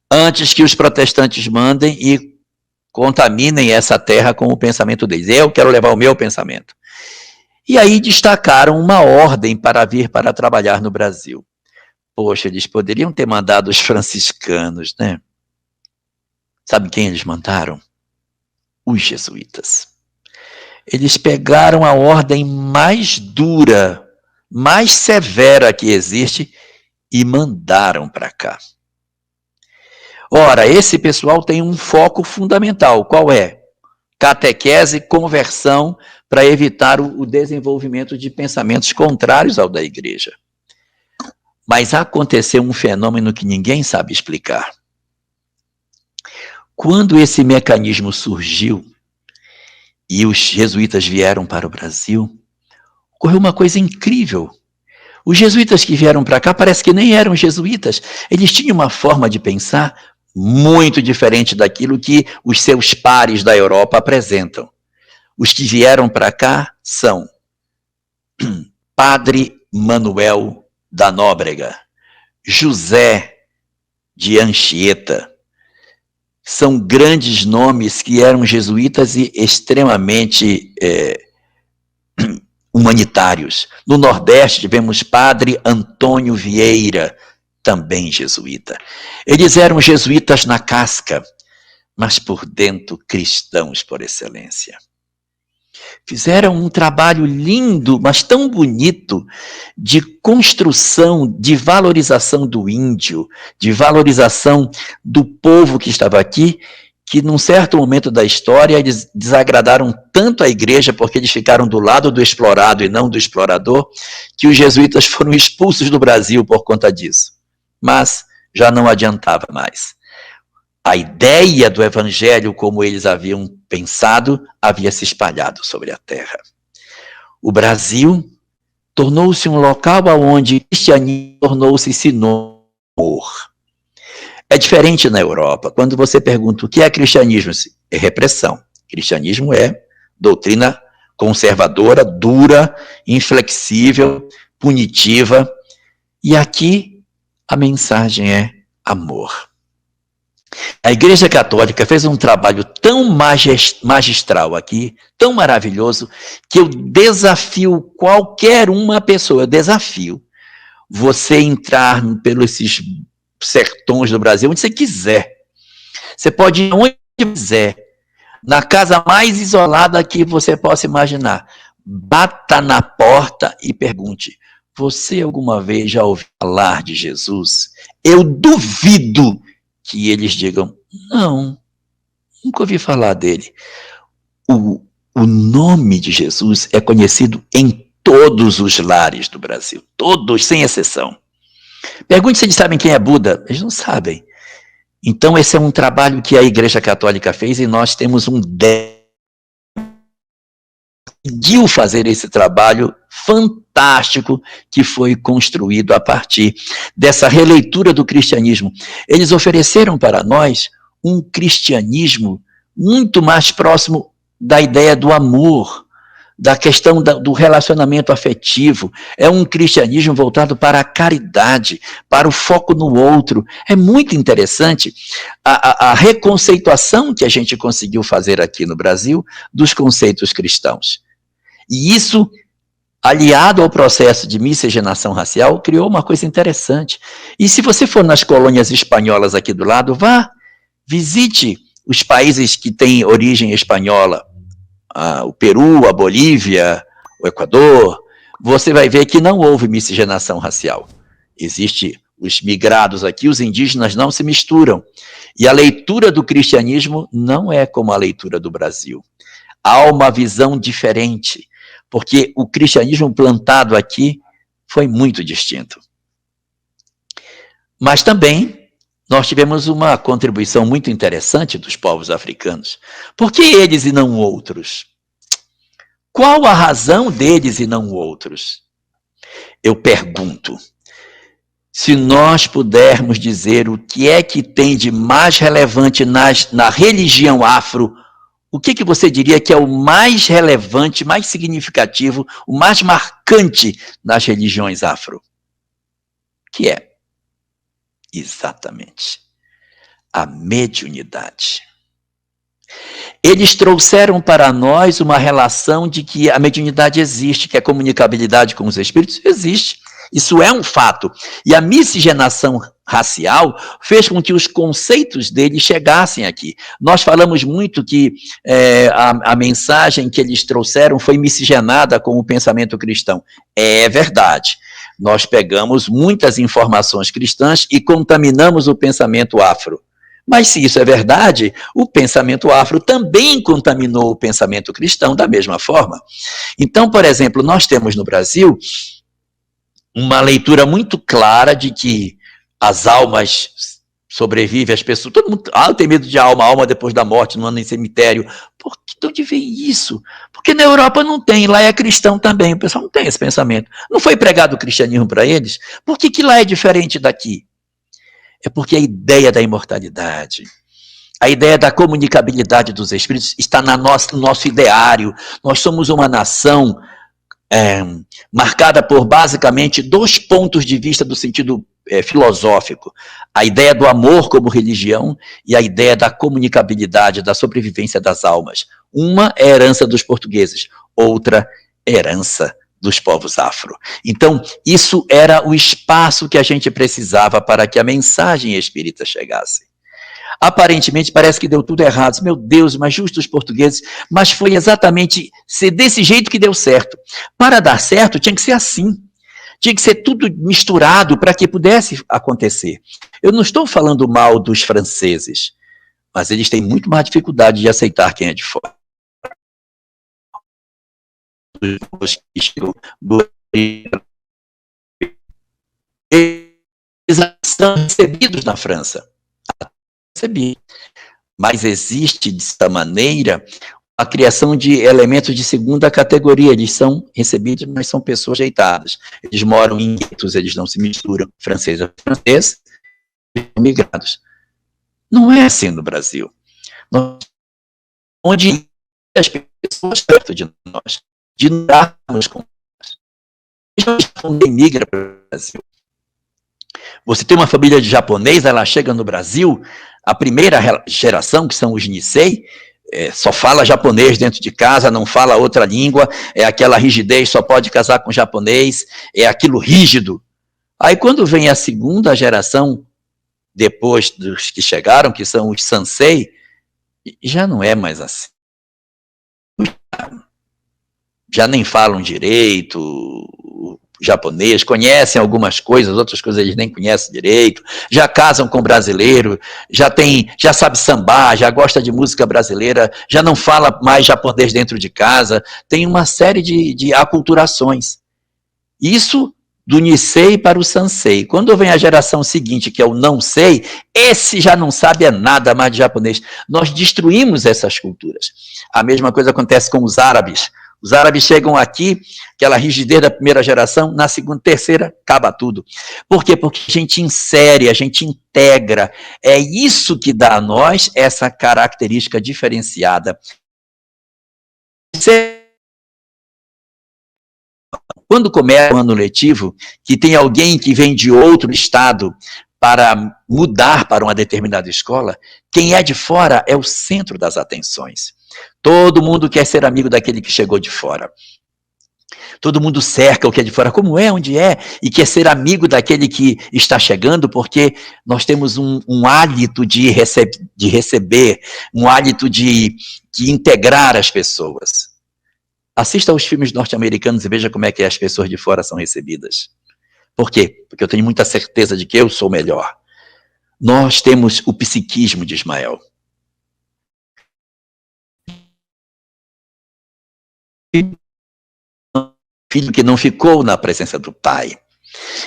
antes que os protestantes mandem e contaminem essa terra com o pensamento deles. Eu quero levar o meu pensamento. E aí destacaram uma ordem para vir para trabalhar no Brasil. Poxa, eles poderiam ter mandado os franciscanos, né? Sabe quem eles mandaram? Os jesuítas. Eles pegaram a ordem mais dura, mais severa que existe e mandaram para cá. Ora, esse pessoal tem um foco fundamental. Qual é? Catequese, conversão, para evitar o desenvolvimento de pensamentos contrários ao da Igreja. Mas aconteceu um fenômeno que ninguém sabe explicar. Quando esse mecanismo surgiu e os jesuítas vieram para o Brasil, ocorreu uma coisa incrível. Os jesuítas que vieram para cá parece que nem eram jesuítas. Eles tinham uma forma de pensar muito diferente daquilo que os seus pares da Europa apresentam. Os que vieram para cá são Padre Manuel da Nóbrega, José de Anchieta. São grandes nomes que eram jesuítas e extremamente humanitários. No Nordeste tivemos Padre Antônio Vieira, também jesuíta. Eles eram jesuítas na casca, mas por dentro cristãos por excelência. Fizeram um trabalho lindo, mas tão bonito, de construção, de valorização do índio, de valorização do povo que estava aqui, que num certo momento da história eles desagradaram tanto a Igreja, porque eles ficaram do lado do explorado e não do explorador, que os jesuítas foram expulsos do Brasil por conta disso. Mas já não adiantava mais. A ideia do evangelho, como eles haviam pensado, havia se espalhado sobre a terra. O Brasil tornou-se um local onde o cristianismo tornou-se sinônimo de amor. É diferente na Europa. Quando você pergunta o que é cristianismo, é repressão. Cristianismo é doutrina conservadora, dura, inflexível, punitiva. E aqui a mensagem é amor. A Igreja Católica fez um trabalho tão magistral aqui, tão maravilhoso, que eu desafio qualquer uma pessoa, eu desafio você entrar pelos esses sertões do Brasil, onde você quiser. Você pode ir onde quiser, na casa mais isolada que você possa imaginar. Bata na porta e pergunte: você alguma vez já ouviu falar de Jesus? Eu duvido que eles digam: não, nunca ouvi falar dele. O nome de Jesus é conhecido em todos os lares do Brasil, todos, sem exceção. Pergunte se eles sabem quem é Buda. Eles não sabem. Então esse é um trabalho que a Igreja Católica fez e nós temos decidiu fazer esse trabalho fantástico que foi construído a partir dessa releitura do cristianismo. Eles ofereceram para nós um cristianismo muito mais próximo da ideia do amor, da questão do relacionamento afetivo. É um cristianismo voltado para a caridade, para o foco no outro. É muito interessante a reconceituação que a gente conseguiu fazer aqui no Brasil dos conceitos cristãos. E isso, aliado ao processo de miscigenação racial, criou uma coisa interessante. E se você for nas colônias espanholas aqui do lado, vá, visite os países que têm origem espanhola, o Peru, a Bolívia, o Equador. Você vai ver que não houve miscigenação racial. Existe os migrados aqui, os indígenas não se misturam. E a leitura do cristianismo não é como a leitura do Brasil. Há uma visão diferente, porque o cristianismo plantado aqui foi muito distinto. Mas também nós tivemos uma contribuição muito interessante dos povos africanos. Por que eles e não outros? Qual a razão deles e não outros? Eu pergunto, se nós pudermos dizer o que é que tem de mais relevante na religião afro, o que você diria que é o mais relevante, mais significativo, o mais marcante nas religiões afro? Que é? Exatamente. A mediunidade. Eles trouxeram para nós uma relação de que a mediunidade existe, que a comunicabilidade com os espíritos existe. Isso é um fato. E a miscigenação racial fez com que os conceitos deles chegassem aqui. Nós falamos muito que a mensagem que eles trouxeram foi miscigenada com o pensamento cristão. É verdade. Nós pegamos muitas informações cristãs e contaminamos o pensamento afro. Mas se isso é verdade, o pensamento afro também contaminou o pensamento cristão da mesma forma. Então, por exemplo, nós temos no Brasil uma leitura muito clara de que as almas sobrevivem, as pessoas, todo mundo tem medo de alma depois da morte, não anda em cemitério. Por que de onde vem isso? Porque na Europa não tem, lá é cristão também, o pessoal não tem esse pensamento. Não foi pregado o cristianismo para eles? Por que lá é diferente daqui? É porque a ideia da imortalidade, a ideia da comunicabilidade dos espíritos está no nosso ideário. Nós somos uma nação marcada por basicamente 2 pontos de vista do sentido filosófico. A ideia do amor como religião e a ideia da comunicabilidade, da sobrevivência das almas. Uma é herança dos portugueses, outra é herança dos povos afro. Então, isso era o espaço que a gente precisava para que a mensagem espírita chegasse. Aparentemente, parece que deu tudo errado. Meu Deus, mas justo os portugueses. Mas foi exatamente ser desse jeito que deu certo. Para dar certo, tinha que ser assim. Tinha que ser tudo misturado para que pudesse acontecer. Eu não estou falando mal dos franceses, mas eles têm muito mais dificuldade de aceitar quem é de fora. Os que chegam do eles são recebidos na França. Mas existe, dessa maneira, a criação de elementos de segunda categoria. Eles são recebidos, mas são pessoas rejeitadas. Eles moram em guetos, eles não se misturam. Francês é francês, migrados. Não é assim no Brasil. Onde as pessoas perto de nós, de darmos com elas. Quando migra para o Brasil. Você tem uma família de japonês, ela chega no Brasil, a primeira geração, que são os Nisei, só fala japonês dentro de casa, não fala outra língua, é aquela rigidez, só pode casar com japonês, é aquilo rígido. Aí quando vem a segunda geração, depois dos que chegaram, que são os Sansei, já não é mais assim. Já nem falam direito o japonês, conhecem algumas coisas, outras coisas eles nem conhecem direito, já casam com brasileiro, já sabe sambar, já gosta de música brasileira, já não fala mais japonês dentro de casa, tem uma série de aculturações. Isso do Nisei para o Sansei. Quando vem a geração seguinte, que é o não sei, esse já não sabe nada mais de japonês. Nós destruímos essas culturas. A mesma coisa acontece com os árabes. Os árabes chegam aqui, aquela rigidez da primeira geração, na segunda, terceira, acaba tudo. Por quê? Porque a gente insere, a gente integra. É isso que dá a nós essa característica diferenciada. Quando começa o ano letivo, que tem alguém que vem de outro estado para mudar para uma determinada escola, quem é de fora é o centro das atenções. Todo mundo quer ser amigo daquele que chegou de fora. Todo mundo cerca o que é de fora, como é, onde é, e quer ser amigo daquele que está chegando, porque nós temos um hálito de receber, um hálito de integrar as pessoas. Assista aos filmes norte-americanos e veja como é que as pessoas de fora são recebidas. Por quê? Porque eu tenho muita certeza de que eu sou melhor. Nós temos o psiquismo de Ismael. Filho que não ficou na presença do pai.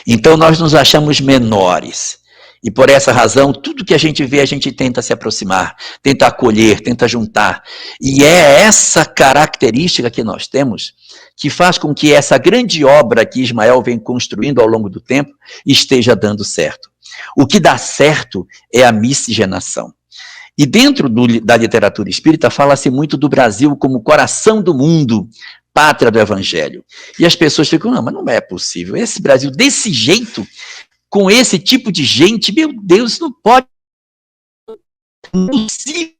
Então nós nos achamos menores. E por essa razão, tudo que a gente vê, a gente tenta se aproximar, tenta acolher, tenta juntar. E é essa característica que nós temos que faz com que essa grande obra que Ismael vem construindo ao longo do tempo esteja dando certo. O que dá certo é a miscigenação. E dentro da literatura espírita fala-se muito do Brasil como coração do mundo, pátria do evangelho. E as pessoas ficam, não, mas não é possível. Esse Brasil desse jeito, com esse tipo de gente, meu Deus, não pode. Não é possível.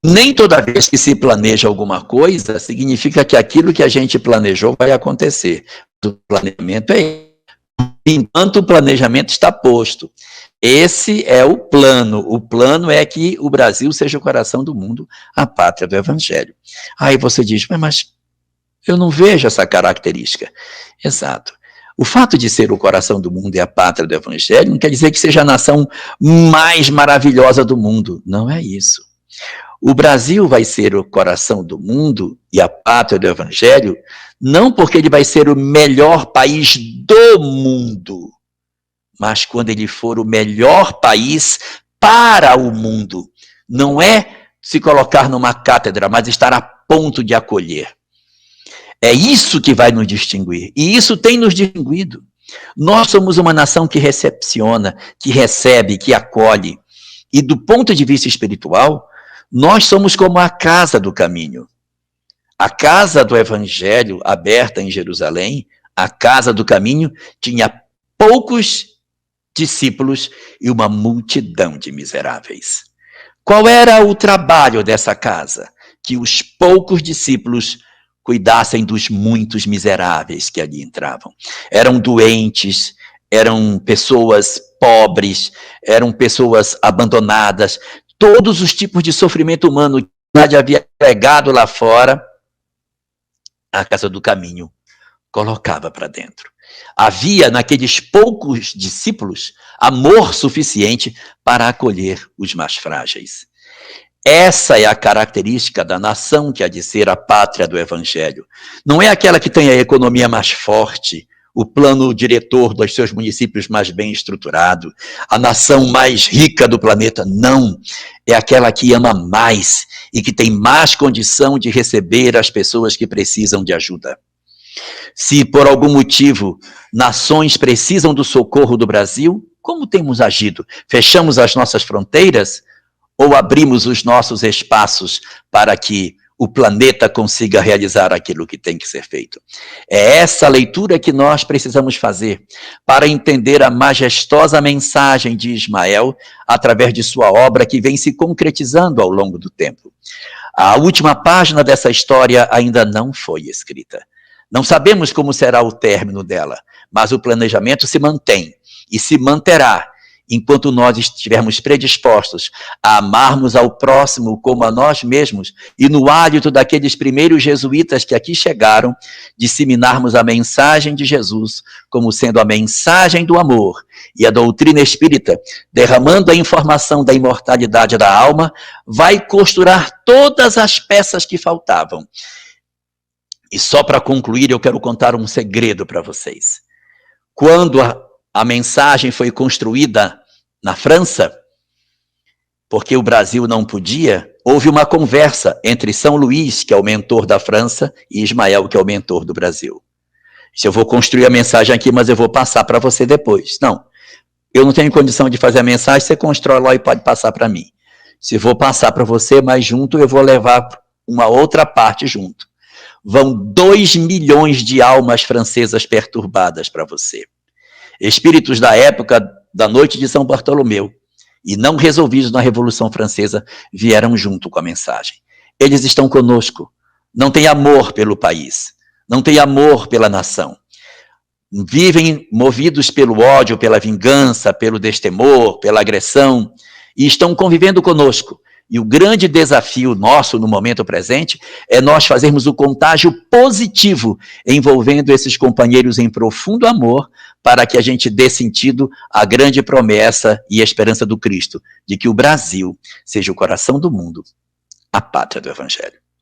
Nem toda vez que se planeja alguma coisa, significa que aquilo que a gente planejou vai acontecer. O planejamento é enquanto o planejamento está posto. Esse é o plano. O plano é que o Brasil seja o coração do mundo, a pátria do evangelho. Aí você diz, mas eu não vejo essa característica. Exato. O fato de ser o coração do mundo e a pátria do evangelho não quer dizer que seja a nação mais maravilhosa do mundo. Não é isso. O Brasil vai ser o coração do mundo e a pátria do evangelho, não porque ele vai ser o melhor país do mundo, mas quando ele for o melhor país para o mundo. Não é se colocar numa cátedra, mas estar a ponto de acolher. É isso que vai nos distinguir. E isso tem nos distinguido. Nós somos uma nação que recepciona, que recebe, que acolhe. E do ponto de vista espiritual, nós somos como a casa do caminho. A casa do evangelho aberta em Jerusalém, a casa do caminho, tinha poucos discípulos e uma multidão de miseráveis. Qual era o trabalho dessa casa? Que os poucos discípulos cuidassem dos muitos miseráveis que ali entravam. Eram doentes, eram pessoas pobres, eram pessoas abandonadas, todos os tipos de sofrimento humano que havia pregado lá fora, a casa do caminho colocava para dentro. Havia naqueles poucos discípulos amor suficiente para acolher os mais frágeis. Essa é a característica da nação que há de ser a pátria do evangelho. Não é aquela que tem a economia mais forte, o plano diretor dos seus municípios mais bem estruturado, a nação mais rica do planeta. Não, é aquela que ama mais e que tem mais condição de receber as pessoas que precisam de ajuda. Se por algum motivo nações precisam do socorro do Brasil, como temos agido? Fechamos as nossas fronteiras? ou abrimos os nossos espaços para que o planeta consiga realizar aquilo que tem que ser feito? É essa leitura que nós precisamos fazer para entender a majestosa mensagem de Ismael através de sua obra que vem se concretizando ao longo do tempo. A última página dessa história ainda não foi escrita. Não sabemos como será o término dela, mas o planejamento se mantém e se manterá enquanto nós estivermos predispostos a amarmos ao próximo como a nós mesmos e no hálito daqueles primeiros jesuítas que aqui chegaram, disseminarmos a mensagem de Jesus como sendo a mensagem do amor e a doutrina espírita, derramando a informação da imortalidade da alma, vai costurar todas as peças que faltavam. E só para concluir, eu quero contar um segredo para vocês. Quando a mensagem foi construída na França, porque o Brasil não podia, houve uma conversa entre São Luís, que é o mentor da França, e Ismael, que é o mentor do Brasil. Se eu vou construir a mensagem aqui, mas eu vou passar para você depois. Não, eu não tenho condição de fazer a mensagem, você constrói lá e pode passar para mim. Se vou passar para você, mas junto eu vou levar uma outra parte junto. Vão 2 milhões de almas francesas perturbadas para você. Espíritos da época da noite de São Bartolomeu, e não resolvidos na Revolução Francesa, vieram junto com a mensagem. Eles estão conosco, não têm amor pelo país, não têm amor pela nação. Vivem movidos pelo ódio, pela vingança, pelo destemor, pela agressão, e estão convivendo conosco. E o grande desafio nosso no momento presente é nós fazermos o contágio positivo envolvendo esses companheiros em profundo amor para que a gente dê sentido à grande promessa e esperança do Cristo de que o Brasil seja o coração do mundo, a pátria do Evangelho.